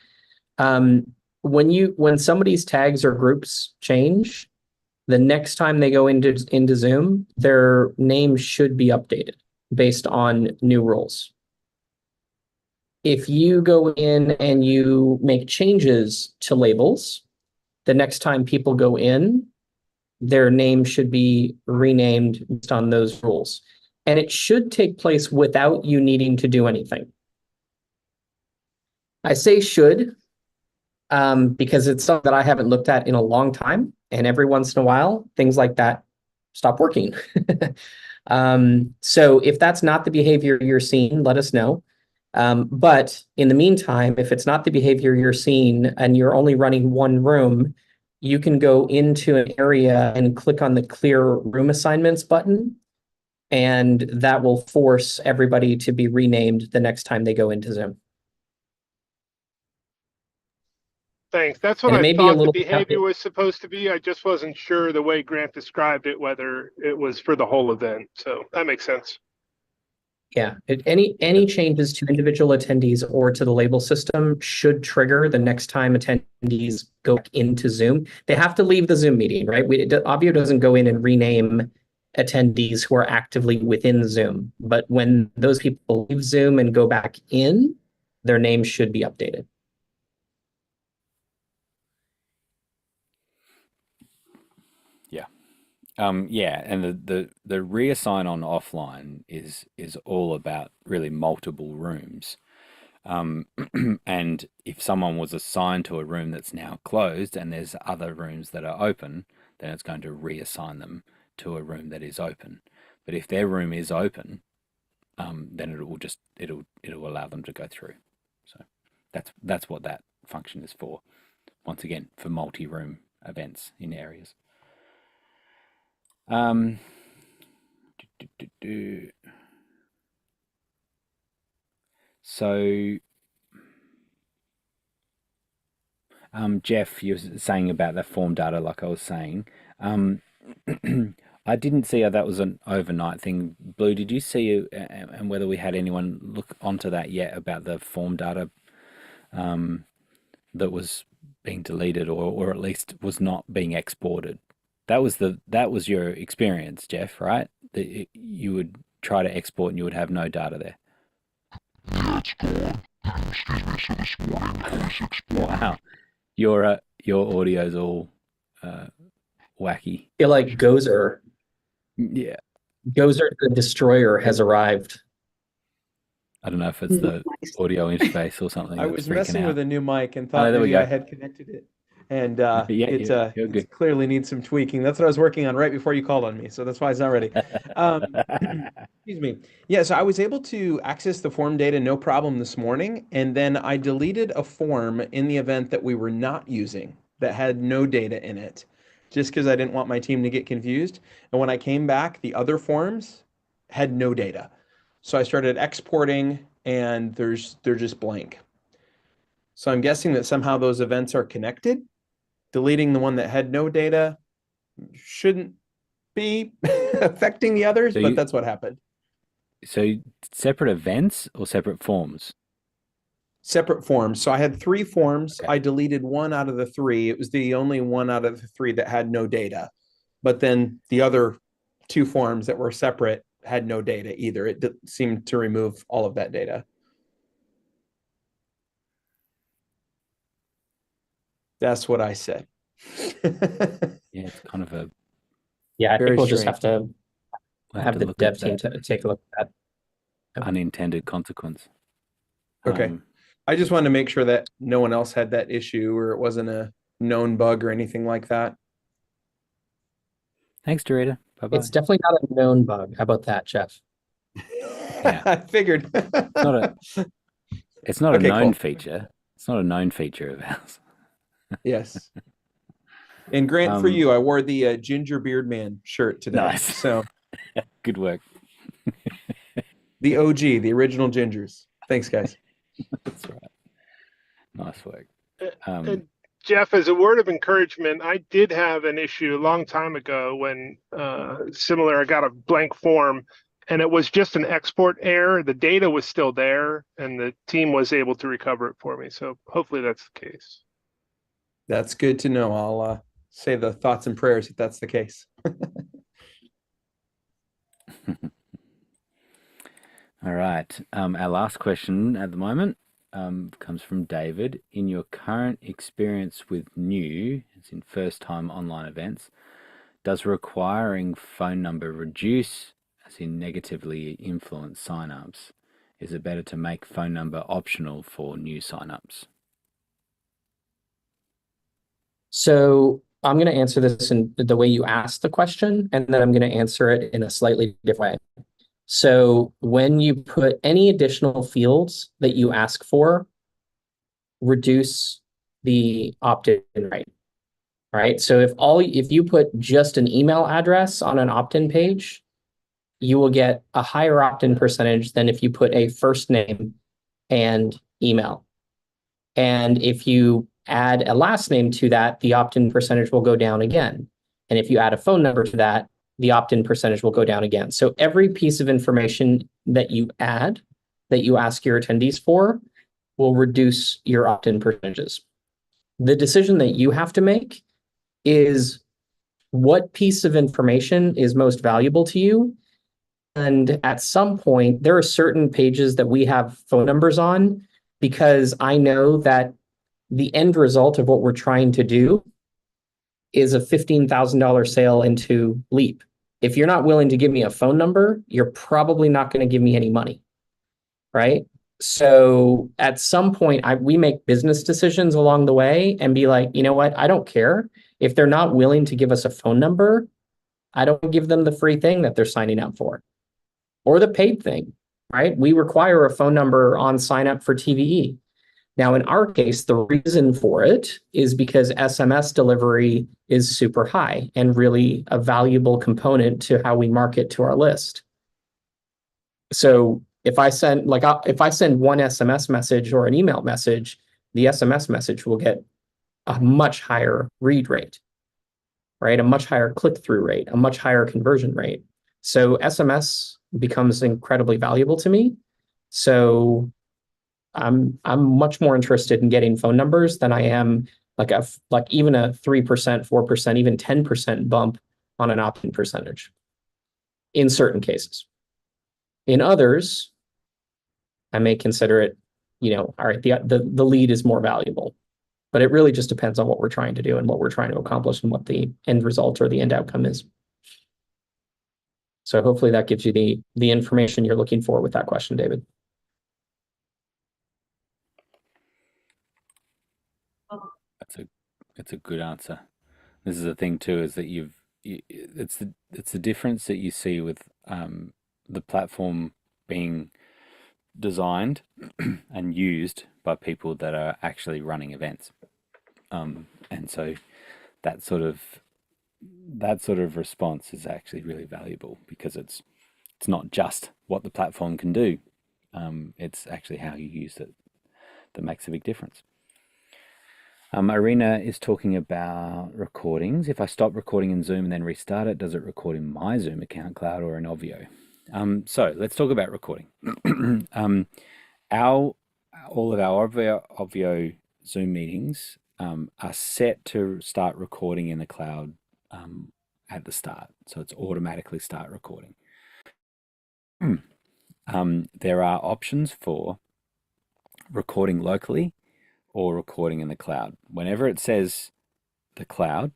When somebody's tags or groups change, the next time they go into Zoom, their name should be updated based on new roles. If you go in and you make changes to labels, the next time people go in, their name should be renamed based on those rules. And it should take place without you needing to do anything. I say should, because it's something that I haven't looked at in a long time. And every once in a while, things like that stop working. So if that's not the behavior you're seeing, let us know. But in the meantime, if it's not the behavior you're seeing and you're only running one room, you can go into an area and click on the clear room assignments button, and that will force everybody to be renamed the next time they go into Zoom. Thanks. That's what And it I may be a thought the little behavior was supposed to be. I just wasn't sure the way Grant described it, whether it was for the whole event. So that makes sense. Yeah, any changes to individual attendees or to the label system should trigger the next time attendees go into Zoom. They have to leave the Zoom meeting, right? Obvio doesn't go in and rename attendees who are actively within Zoom, but when those people leave Zoom and go back in, their names should be updated. Yeah, and the reassign on offline is all about really multiple rooms. And if someone was assigned to a room that's now closed and there's other rooms that are open, then it's going to reassign them to a room that is open. But if their room is open, then it'll allow them to go through. So that's what that function is for. Once again, for multi-room events in areas. Um, So, Jeff, you were saying about the form data, like I was saying. I didn't see how that was an overnight thing. Blue, did you see and whether we had anyone look onto that yet about the form data that was being deleted or at least was not being exported? That was your experience, Jeff, right? That you would try to export and you would have no data there. Yeah, it's gone. Excuse me, so this morning it was exported. Wow, your audio's all wacky. I feel like Gozer Yeah, the Destroyer has arrived. I don't know if it's the audio interface or something I that's was freaking messing out. with a new mic and Oh, thought there we maybe I go. had connected it, and Yeah, you're it good. clearly needs some tweaking. That's what I was working on right before you called on me, so that's why it's not ready. Excuse me. Yeah, so I was able to access the form data no problem this morning, and then I deleted a form in the event that we were not using that had no data in it, just because I didn't want my team to get confused. And when I came back, the other forms had no data. So I started exporting, and they're just blank. So I'm guessing that somehow those events are connected. Deleting the one that had no data shouldn't be affecting the others, So but that's what happened. so separate events or separate forms? Separate forms. So I had 3 forms. Okay. I deleted one out of the 3. It was the only one out of the 3 that had no data. But then the other 2 forms that were separate had no data either. It seemed to remove all of that data. That's what I said. Yeah, it's kind of a. Yeah, I Very think we'll just have strange. to We'll have to the look dev at team that take a look at that. unintended consequence. Okay. I just wanted to make sure that no one else had that issue or it wasn't a known bug or anything like that. Thanks, Dorita. Bye-bye. It's definitely not a known bug. How about that, Jeff? Yeah. I figured. It's not a Okay, known cool. feature. It's not a known feature of ours. Yes. And Grant, for you, I wore the Ginger Beard Man shirt today. Nice. So Good work. the OG, the original Gingers. Thanks, guys. That's right. Nice work. And Jeff, as a word of encouragement, I did have an issue a long time ago when similar, I got a blank form and it was just an export error. The data was still there and the team was able to recover it for me. So hopefully that's the case. That's good to know. I'll say the thoughts and prayers if that's the case. All right. Our last question at the moment comes from David. In your current experience with new, as in first-time online events, does requiring phone number reduce, as in negatively influence sign-ups? Is it better to make phone number optional for new sign-ups? So I'm going to answer this in the way you asked the question, and then I'm going to answer it in a slightly different way. So when you put any additional fields that you ask for, reduce the opt-in rate, right? So if you put just an email address on an opt-in page, you will get a higher opt-in percentage than if you put a first name and email. And if you add a last name to that, the opt-in percentage will go down again. And if you add a phone number to that, the opt-in percentage will go down again. So every piece of information that you add, that you ask your attendees for, will reduce your opt-in percentages. The decision that you have to make is what piece of information is most valuable to you. And at some point, there are certain pages that we have phone numbers on because I know that the end result of what we're trying to do is a $15,000 sale into Leap. If you're not willing to give me a phone number, you're probably not going to give me any money, right? So at some point, we make business decisions along the way and be like, you know what? I don't care. If they're not willing to give us a phone number, I don't give them the free thing that they're signing up for or the paid thing, right? We require a phone number on sign up for TVE. Now, in our case, the reason for it is because SMS delivery is super high and really a valuable component to how we market to our list. So if I send one SMS message or an email message, the SMS message will get a much higher read rate, right? A much higher click-through rate, a much higher conversion rate. So SMS becomes incredibly valuable to me. So I'm much more interested in getting phone numbers than I am like even a 3%, 4%, even 10% bump on an opt-in percentage in certain cases. In others, I may consider it, all right, the lead is more valuable. But it really just depends on what we're trying to do and what we're trying to accomplish and what the end result or the end outcome is. So hopefully that gives you the information you're looking for with that question, David. That's a good answer. This is the thing too, is that it's the difference that you see with the platform being designed and used by people that are actually running events. And so that sort of response is actually really valuable because it's not just what the platform can do. It's actually how you use it that makes a big difference. Irina is talking about recordings. If I stop recording in Zoom and then restart it, does it record in my Zoom account cloud or in Obvio? So let's talk about recording. All of our Obvio Zoom meetings are set to start recording in the cloud at the start. So it's automatically start recording. There are options for recording locally or recording in the cloud. Whenever it says the cloud,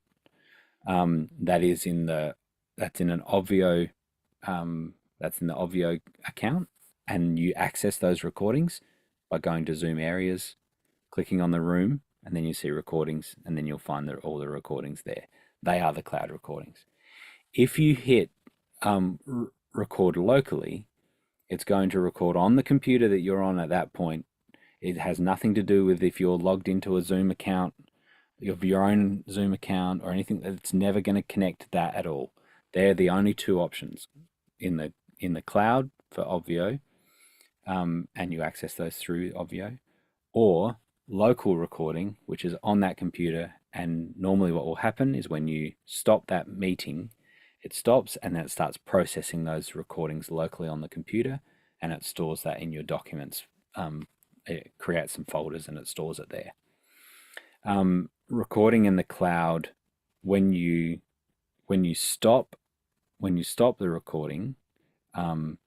that's in an Obvio, that's in the Obvio account, and you access those recordings by going to Zoom Areas, clicking on the room, and then you see recordings, and then you'll find all the recordings there. They are the cloud recordings. If you hit record locally, it's going to record on the computer that you're on at that point. It has nothing to do with if you're logged into a Zoom account, of your own Zoom account or anything. It's never going to connect to that at all. They're the only two options in the cloud for Obvio, and you access those through Obvio, or local recording, which is on that computer. And normally what will happen is when you stop that meeting, it stops and then it starts processing those recordings locally on the computer, and it stores that in your documents. It creates some folders and it stores it there. Recording in the cloud, when you stop the recording, and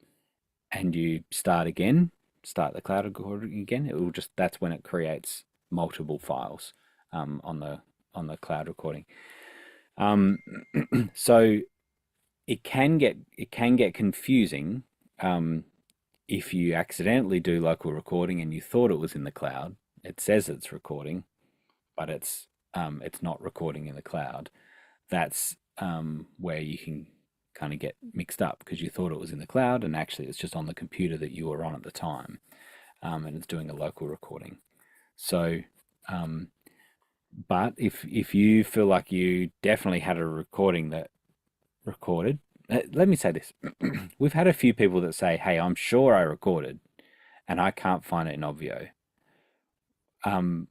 you start the cloud recording again, that's when it creates multiple files on the cloud recording. So it can get confusing if you accidentally do local recording and you thought it was in the cloud. It says it's recording, but it's it's not recording in the cloud, that's where you can kind of get mixed up because you thought it was in the cloud and actually it's just on the computer that you were on at the time, and it's doing a local recording. So, but if you feel like you definitely had a recording that recorded, let me say this. We've had a few people that say, hey, I'm sure I recorded and I can't find it in Obvio.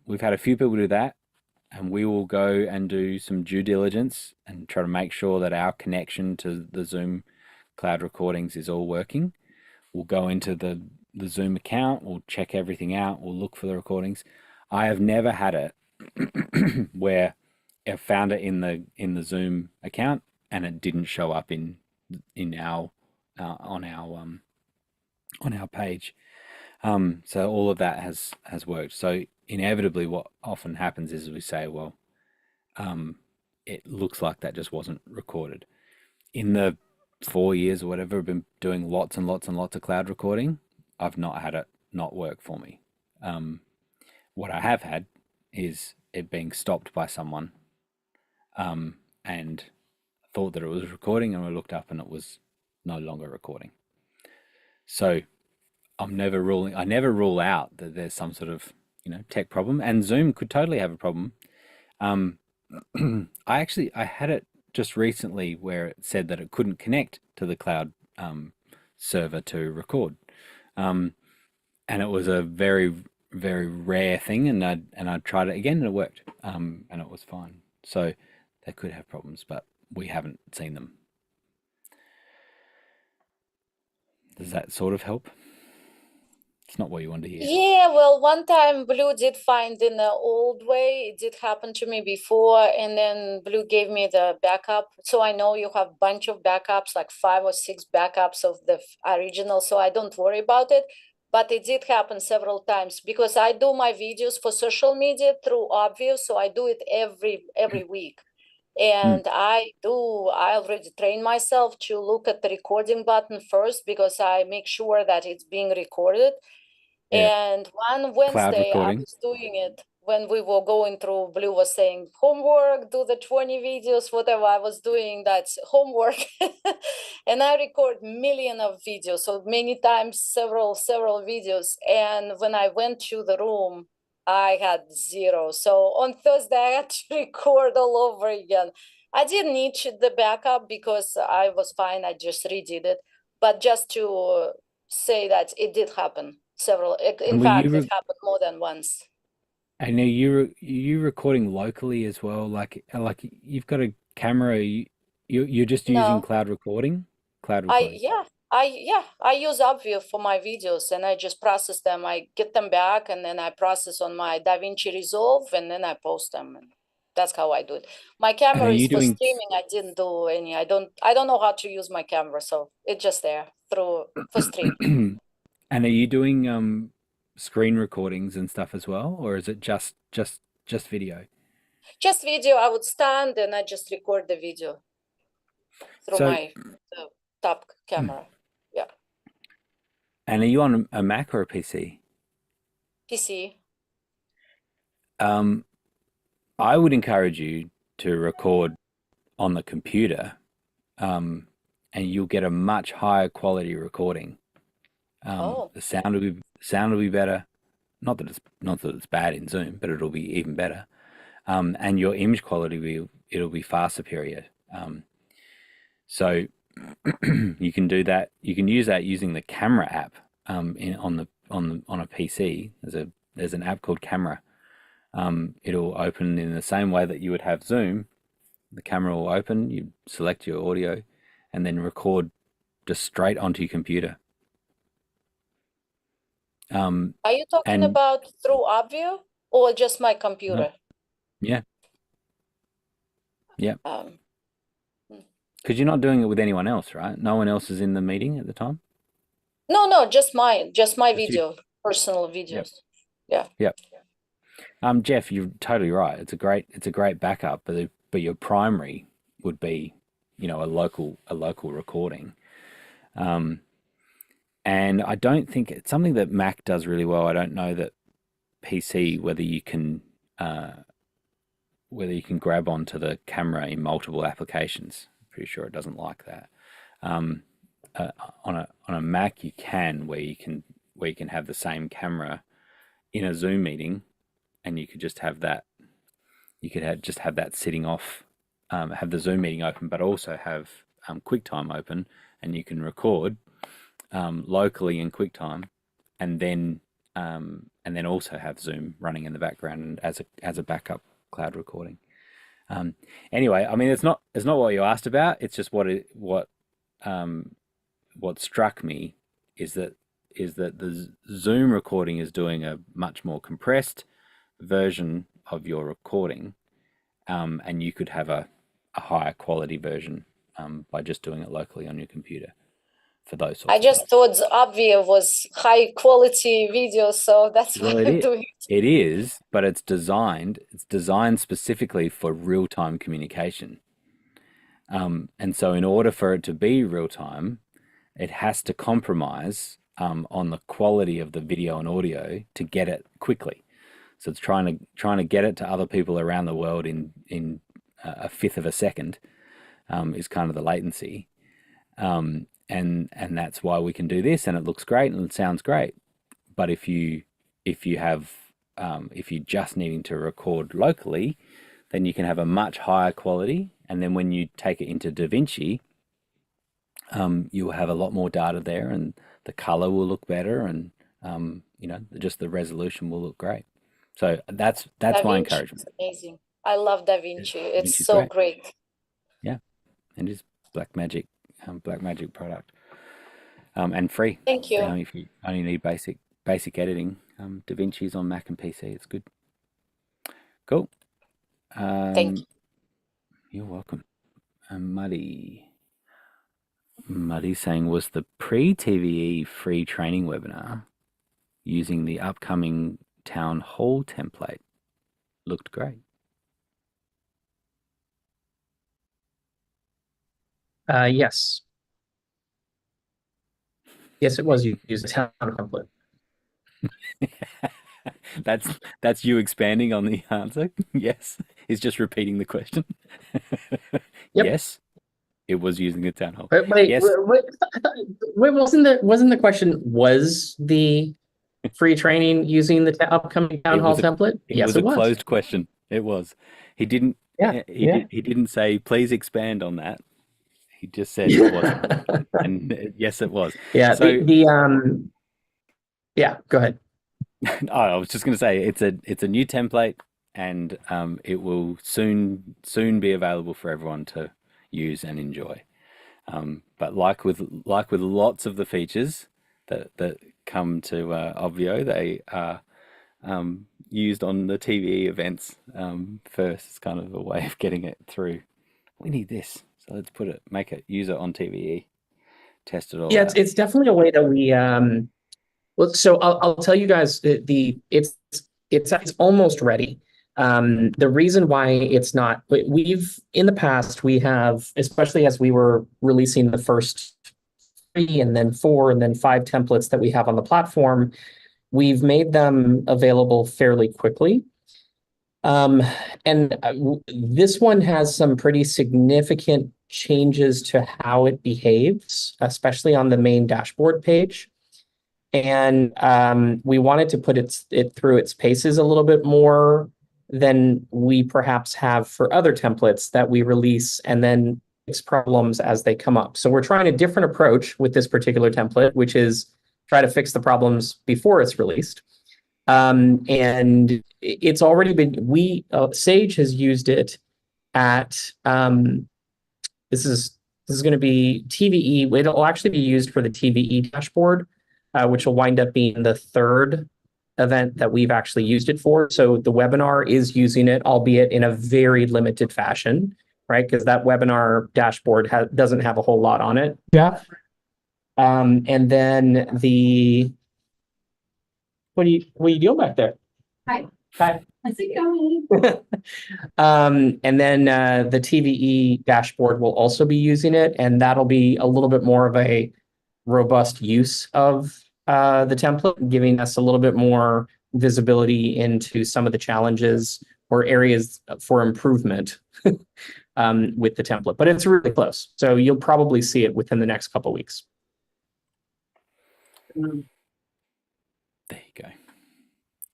We've had a few people do that, and we will go and do some due diligence and try to make sure that our connection to the Zoom cloud recordings is all working. We'll go into the Zoom account, we'll check everything out, we'll look for the recordings. I have never had it where I found it in the Zoom account and it didn't show up in our on our page. So all of that has worked. So inevitably, what often happens is we say, well, it looks like that just wasn't recorded. In the 4 years or whatever, I've been doing lots and lots and lots of cloud recording. I've not had it not work for me. What I have had is it being stopped by someone, and thought that it was recording, and I looked up and it was no longer recording. So I never rule out that there's some sort of tech problem, and Zoom could totally have a problem. I had it just recently where it said that it couldn't connect to the cloud server to record, and it was a very, very rare thing. And I tried it again and it worked, and it was fine. So they could have problems, but we haven't seen them. Does that sort of help? It's not what you want to hear. Yeah, well, one time Blue did find in the old way. It did happen to me before, and then Blue gave me the backup. So I know you have a bunch of backups, like 5 or 6 backups of the original, so I don't worry about it. But it did happen several times because I do my videos for social media through Obvio, so I do it every week. And I already train myself to look at the recording button first because I make sure that it's being recorded. Yeah. And one Cloud Wednesday I recording. was doing it when we were going through. Blue was saying homework, do the 20 videos, whatever I was doing, that's homework. And I record million of videos, so many times, several videos. And when I went to the room, I had 0. So on Thursday I had to record all over again. I didn't need the backup because I was fine. I just redid it. But just to say that it did happen several. In fact, it happened more than once. And are you recording locally as well? Like you've got a camera. You're just using No, cloud recording. Cloud recording. I use Obvio for my videos and I just process them. I get them back and then I process on my DaVinci Resolve and then I post them. And that's how I do it. My And camera are is you for doing streaming. I didn't do any. I don't know how to use my camera, so it's just there for stream. and are you doing screen recordings and stuff as well, or is it just video? Just video. I would stand and I just record the video through So, my top camera. Yeah, and are you on a Mac or a PC? PC. I would encourage you to record on the computer, and you'll get a much higher quality recording. Oh, The sound will be better. Not that it's bad in Zoom, but it'll be even better. And your image quality it'll be far superior. So you can do that. You can use that using the camera app on a PC. There's an app called Camera. It'll open in the same way that you would have Zoom. The camera will open. You select your audio, and then record just straight onto your computer. are you talking And about through Obvio or just my computer? yeah, Um, because you're not doing it with anyone else, right? No one else is in the meeting at the time. no, just my Just you. video, personal videos. Yeah. Yep. Jeff, you're totally right. It's a great backup, but your primary would be, a local recording. And I don't think it's something that Mac does really well. I don't know that PC whether you can grab onto the camera in multiple applications. I'm pretty sure it doesn't like that. Um, on a Mac, you can where you can have the same camera in a Zoom meeting, and you could just have that. You could just have that sitting off, have the Zoom meeting open, but also have QuickTime open, and you can record locally in QuickTime, and then also have Zoom running in the background as a backup cloud recording. Anyway, I mean, it's not what you asked about. It's just what struck me is that the Zoom recording is doing a much more compressed version of your recording, and you could have a higher quality version by just doing it locally on your computer for those sorts I of just things. thought Obvio was high quality video, so that's Well, why I'm doing it. It is, but it's designed specifically for real-time communication. And so in order for it to be real-time, it has to compromise on the quality of the video and audio to get it quickly. So it's trying to get it to other people around the world in a fifth of a second is kind of the latency. And that's why we can do this, and it looks great and it sounds great. But if you're just needing to record locally, then you can have a much higher quality, and then when you take it into DaVinci, you'll have a lot more data there, and the color will look better, and just the resolution will look great. So that's Da my Vinci encouragement. is amazing. I love Da Vinci. It's DaVinci's so great. great. Yeah, and it's Blackmagic product, and free. Thank you. If you only need basic editing, DaVinci's on Mac and PC. It's good. Cool. Thank you. You're welcome. Muddy saying, was the pre-TVE free training webinar using the upcoming town hall template? Looked great. Yes. Yes, it was. You used a town template. That's you expanding on the answer. Yes, it's just repeating the question. Yep. Yes, it was using a town hall. Wait, Yes. wasn't the question, was the free training using the upcoming town hall template? Yes, it was. Closed question. It was. He didn't. Yeah. He didn't say please expand on that. He just said it wasn't. And yes, it was. Yeah. So yeah. Go ahead. I was just going to say it's a new template, and it will soon be available for everyone to use and enjoy. But like with lots of the features that come to Obvio, they are used on the TVE events first. It's kind of a way of getting it through. We need this, so let's make it user on TVE, test it all. Yeah, out. it's definitely a way that we well, so I'll tell you guys it's almost ready. The reason why it's not, in the past, we have, especially as we were releasing the first 3 and then 4 and then 5 templates that we have on the platform, we've made them available fairly quickly. And this one has some pretty significant changes to how it behaves, especially on the main dashboard page. And we wanted to put it through its paces a little bit more than we perhaps have for other templates that we release and then fix problems as they come up. So we're trying a different approach with this particular template, which is try to fix the problems before it's released. And it's already been, Sage has used it at, this is going to be TVE. It'll actually be used for the TVE dashboard, which will wind up being the 3rd event that we've actually used it for. So the webinar is using it, albeit in a very limited fashion, right? Because that webinar dashboard doesn't have a whole lot on it. Yeah. And then what are you doing back there? Hi. Hi. I see you. And then the TVE dashboard will also be using it, and that'll be a little bit more of a robust use of the template, giving us a little bit more visibility into some of the challenges or areas for improvement with the template, but it's really close. So you'll probably see it within the next couple of weeks. There you go.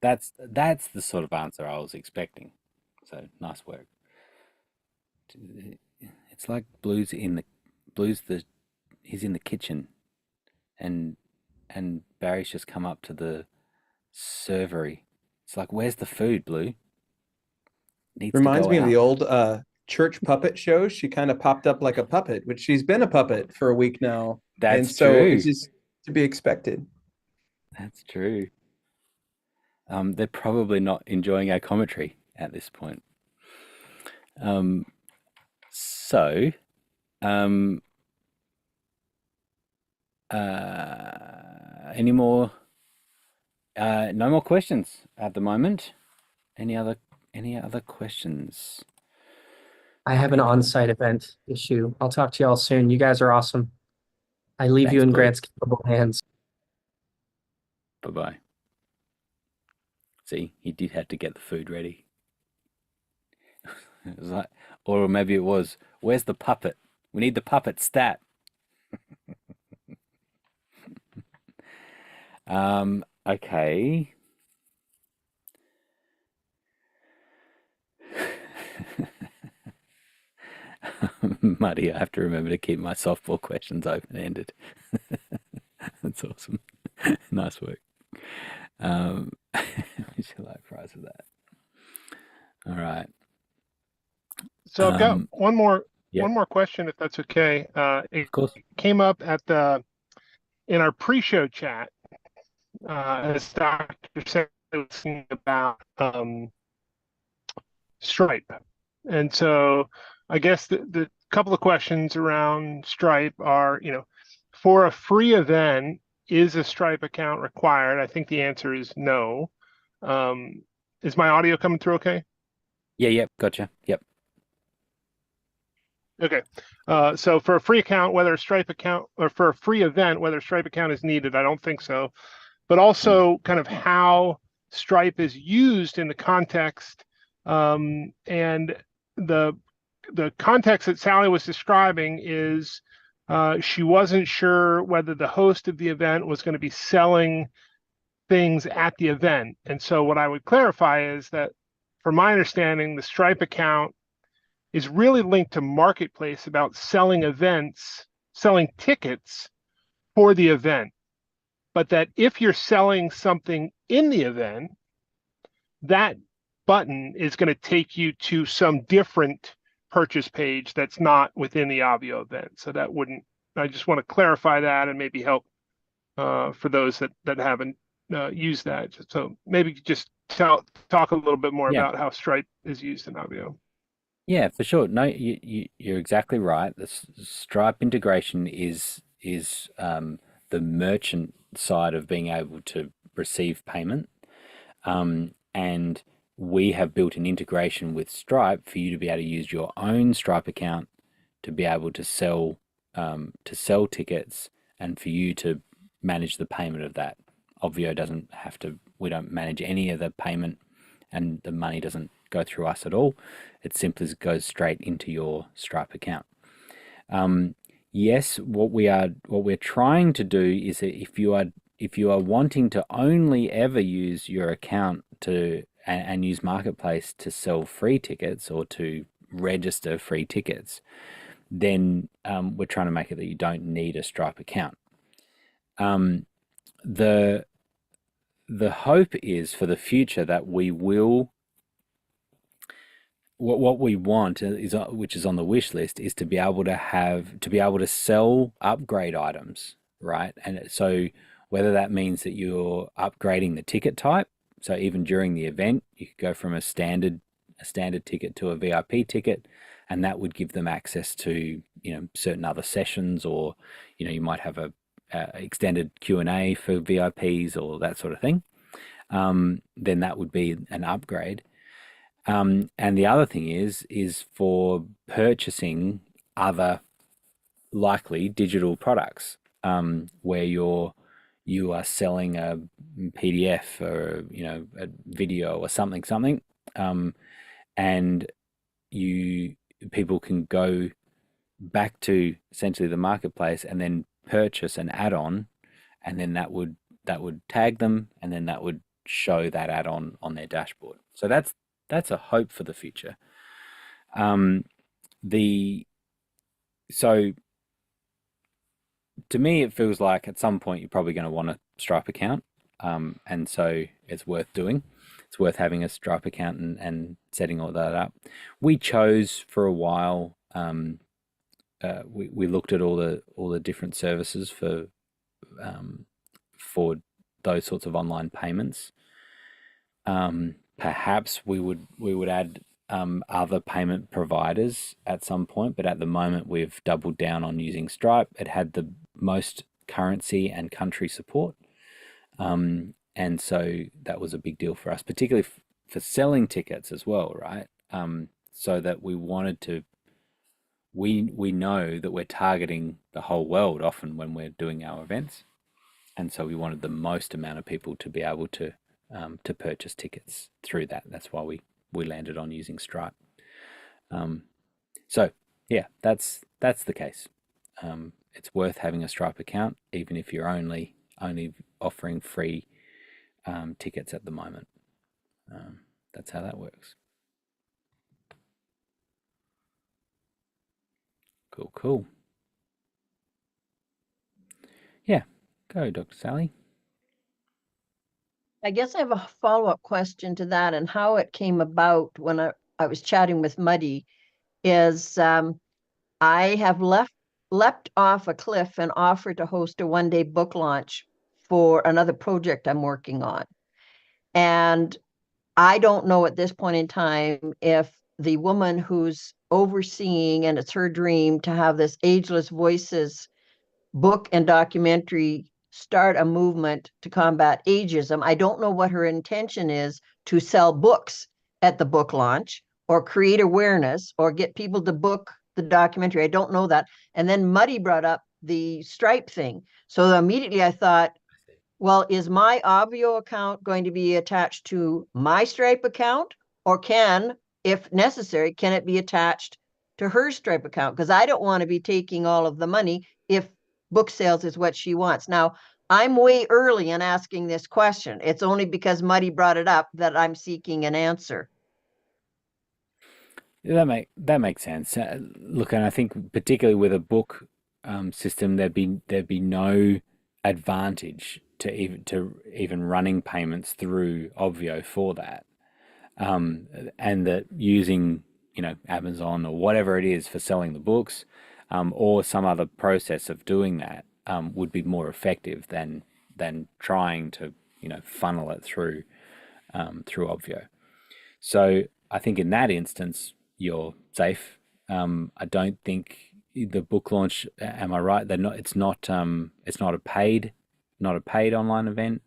That's the sort of answer I was expecting. So nice work. It's like Blue's he's in the kitchen, and Barry's just come up to the servery. It's like, where's the food, Blue? Needs to Reminds go me of the out. old church puppet shows. She kind of popped up like a puppet, which she's been a puppet for a week now. And That's so true. it's just to be expected. That's true. They're probably not enjoying our commentary at this point. So, any more? No more questions at the moment. Any other questions? I have an on-site event issue. I'll talk to y'all soon. You guys are awesome. I leave you Thanks, in Blue. Grant's capable hands. Bye-bye. See, he did have to get the food ready. It was like, or maybe it was, where's the puppet? We need the puppet stat. Okay. Muddy, I have to remember to keep my softball questions open-ended. That's awesome. Nice work. We should like prize for that. All right. So I've got one more question, if that's okay. It Of course. came up in our pre-show chat as Dr. said was thinking about Stripe, and so I guess the couple of questions around Stripe are, for a free event, is a Stripe account required? I think the answer is no. Is my audio coming through okay? Yeah, yep, gotcha. Yep. Okay. So for a free account, whether a Stripe account, or for a free event, whether a Stripe account is needed, I don't think so. But also kind of how Stripe is used in the context, and the context that Sally was describing is she wasn't sure whether the host of the event was going to be selling things at the event. And so what I would clarify is that, from my understanding, the Stripe account is really linked to Marketplace about selling tickets for the event. But that if you're selling something in the event, that button is going to take you to some different purchase page that's not within the Obvio event. So I just want to clarify that and maybe help for those that haven't used that. So maybe just talk a little bit more about how Stripe is used in Obvio. Yeah, for sure. No, you're exactly right. The Stripe integration is the merchant side of being able to receive payment, and we have built an integration with Stripe for you to be able to use your own Stripe account to be able to sell tickets, and for you to manage the payment of that. Obvio doesn't have to. We don't manage any of the payment, and the money doesn't go through us at all. It simply goes straight into your Stripe account. Yes, what we're trying to do is that if you are wanting to only ever use your account and use Marketplace to sell free tickets or to register free tickets, then we're trying to make it that you don't need a Stripe account. The hope is for the future that we will. What we want is, which is on the wish list, is to be able to sell upgrade items, right? And so whether that means that you're upgrading the ticket type, so even during the event, you could go from a standard ticket to a VIP ticket, and that would give them access to certain other sessions, or you might have a extended Q&A for VIPs or that sort of thing. Then that would be an upgrade. And the other thing is for purchasing other likely digital products, where you are selling a PDF or a video or something. and people can go back to essentially the marketplace and then purchase an add-on, and then that would tag them, and then that would show that add-on on their dashboard. So that's a hope for the future. So to me, it feels like at some point you're probably going to want a Stripe account, and so it's worth doing. It's worth having a Stripe account and setting all that up. We chose for a while. We looked at all the different services for those sorts of online payments. Perhaps we would add other payment providers at some point, but at the moment we've doubled down on using Stripe. It had the most currency and country support, and so that was a big deal for us, particularly for selling tickets as well, right? So that we wanted to. We know that we're targeting the whole world often when we're doing our events, and so we wanted the most amount of people to be able to purchase tickets through that. That's why we landed on using Stripe. So yeah, that's the case. It's worth having a Stripe account, even if you're only offering free tickets at the moment. That's how that works. Cool. Yeah, go, Dr. Sally. I guess I have a follow-up question to that, and how it came about when I was chatting with Muddy is I have leapt off a cliff and offered to host a one-day book launch for another project I'm working on. And I don't know at this point in time if the woman who's overseeing, and it's her dream to have this Ageless Voices book and documentary start a movement to combat ageism. I don't know what her intention is to sell books at the book launch or create awareness or get people to book the documentary. I don't know that. And then Muddy brought up the Stripe thing. So immediately I thought, well, is my Obvio account going to be attached to my Stripe account, or if necessary, can it be attached to her Stripe account? Because I don't want to be taking all of the money if book sales is what she wants. Now, I'm way early in asking this question. It's only because Muddy brought it up that I'm seeking an answer. That makes sense. Look, and I think particularly with a book system, there'd be no advantage to even running payments through Obvio for that, and that using Amazon or whatever it is for selling the books, or some other process of doing that would be more effective than trying to funnel it through Obvio. So I think in that instance you're safe. I don't think the book launch. Am I right? They're not. It's not a paid online event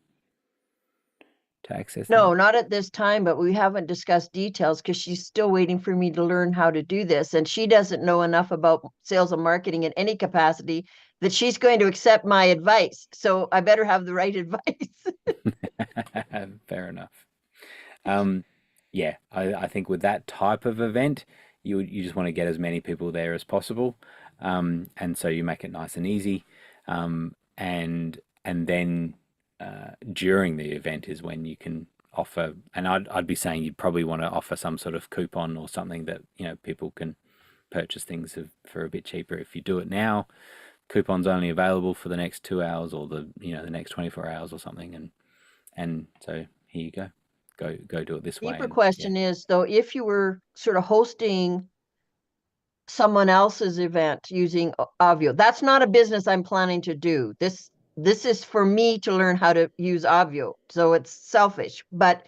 to access. No, not at this time, but we haven't discussed details because she's still waiting for me to learn how to do this. And she doesn't know enough about sales and marketing in any capacity that she's going to accept my advice. So I better have the right advice. Fair enough. Yeah, I think with that type of event, you just want to get as many people there as possible, and so you make it nice and easy, and then during the event is when you can offer, and I'd be saying you'd probably want to offer some sort of coupon or something that people can purchase things for a bit cheaper. If you do it now, coupon's only available for the next 2 hours or the next 24 hours or something, and so here you go. Go do it this way. Deeper question is, though, if you were sort of hosting someone else's event using Obvio, that's not a business I'm planning to do. This is for me to learn how to use Obvio, so it's selfish. But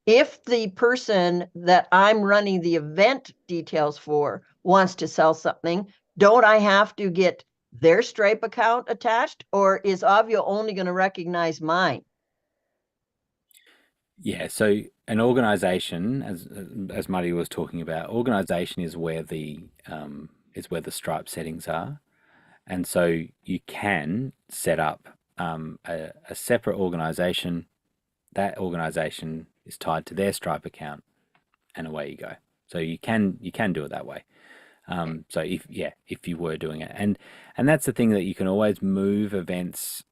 if the person that I'm running the event details for wants to sell something, don't I have to get their Stripe account attached, or is Obvio only going to recognize mine? Yeah, so an organization, as Muddy was talking about, organization is where the Stripe settings are, and so you can set up a separate organization. That organization is tied to their Stripe account, and away you go. So you can do it that way. So if you were doing it, and that's the thing, that you can always move events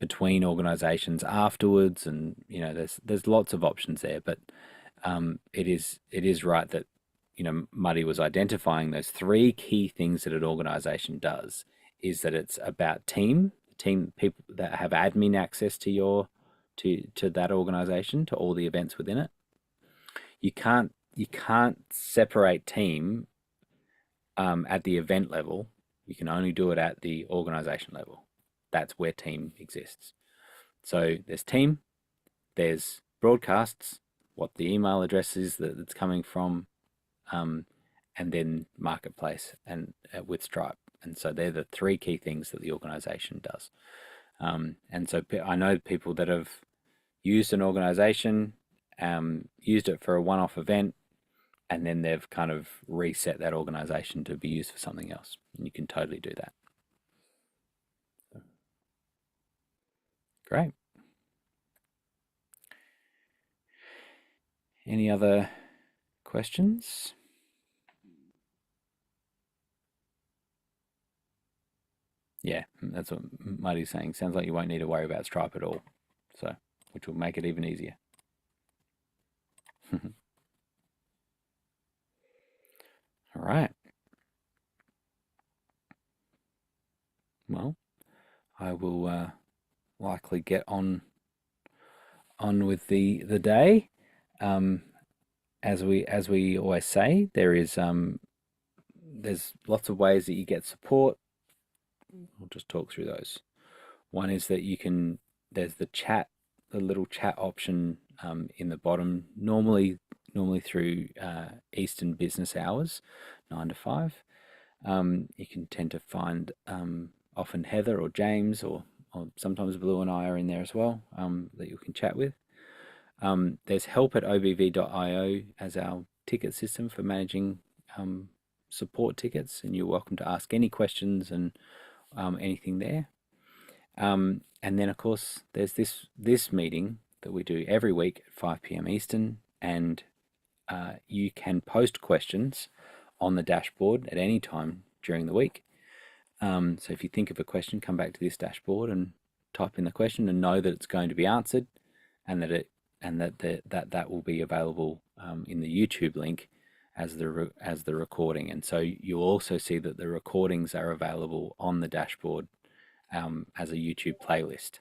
between organizations afterwards, and there's lots of options there. But it is right that Muddy was identifying those three key things that an organization does, is that it's about team people that have admin access to that organization, to all the events within it. You can't separate team at the event level. You can only do it at the organization level. That's where team exists. So there's team, there's broadcasts, what the email address is that it's coming from, and then marketplace and with Stripe. And so they're the three key things that the organization does. And so I know people that have used an organization, used it for a one-off event, and then they've kind of reset that organization to be used for something else. And you can totally do that. Great. Any other questions? Yeah, that's what Marty's saying. Sounds like you won't need to worry about Stripe at all. So, which will make it even easier. All right. Well, I will likely get on with the day. As we always say, there's lots of ways that you get support. We'll just talk through those. One is that there's the little chat option in the bottom, normally through Eastern business hours, 9 to 5. You can tend to find often Heather or James or sometimes Blue and I are in there as well, that you can chat with. There's help at obv.io as our ticket system for managing support tickets, and you're welcome to ask any questions and anything there. And then, of course, there's this meeting that we do every week at 5 p.m. Eastern, and you can post questions on the dashboard at any time during the week. So if you think of a question, come back to this dashboard and type in the question, and know that it's going to be answered, and that will be available in the YouTube link as the recording. And so you'll also see that the recordings are available on the dashboard as a YouTube playlist,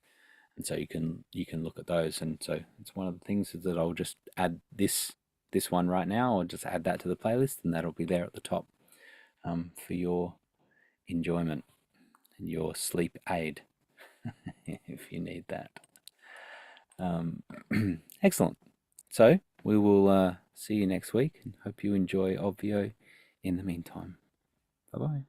and so you can look at those. And so it's one of the things is that I'll just add this one right now, or just add that to the playlist, and that'll be there at the top for your enjoyment and your sleep aid if you need that. Excellent. So we will see you next week, and hope you enjoy Obvio in the meantime. Bye bye.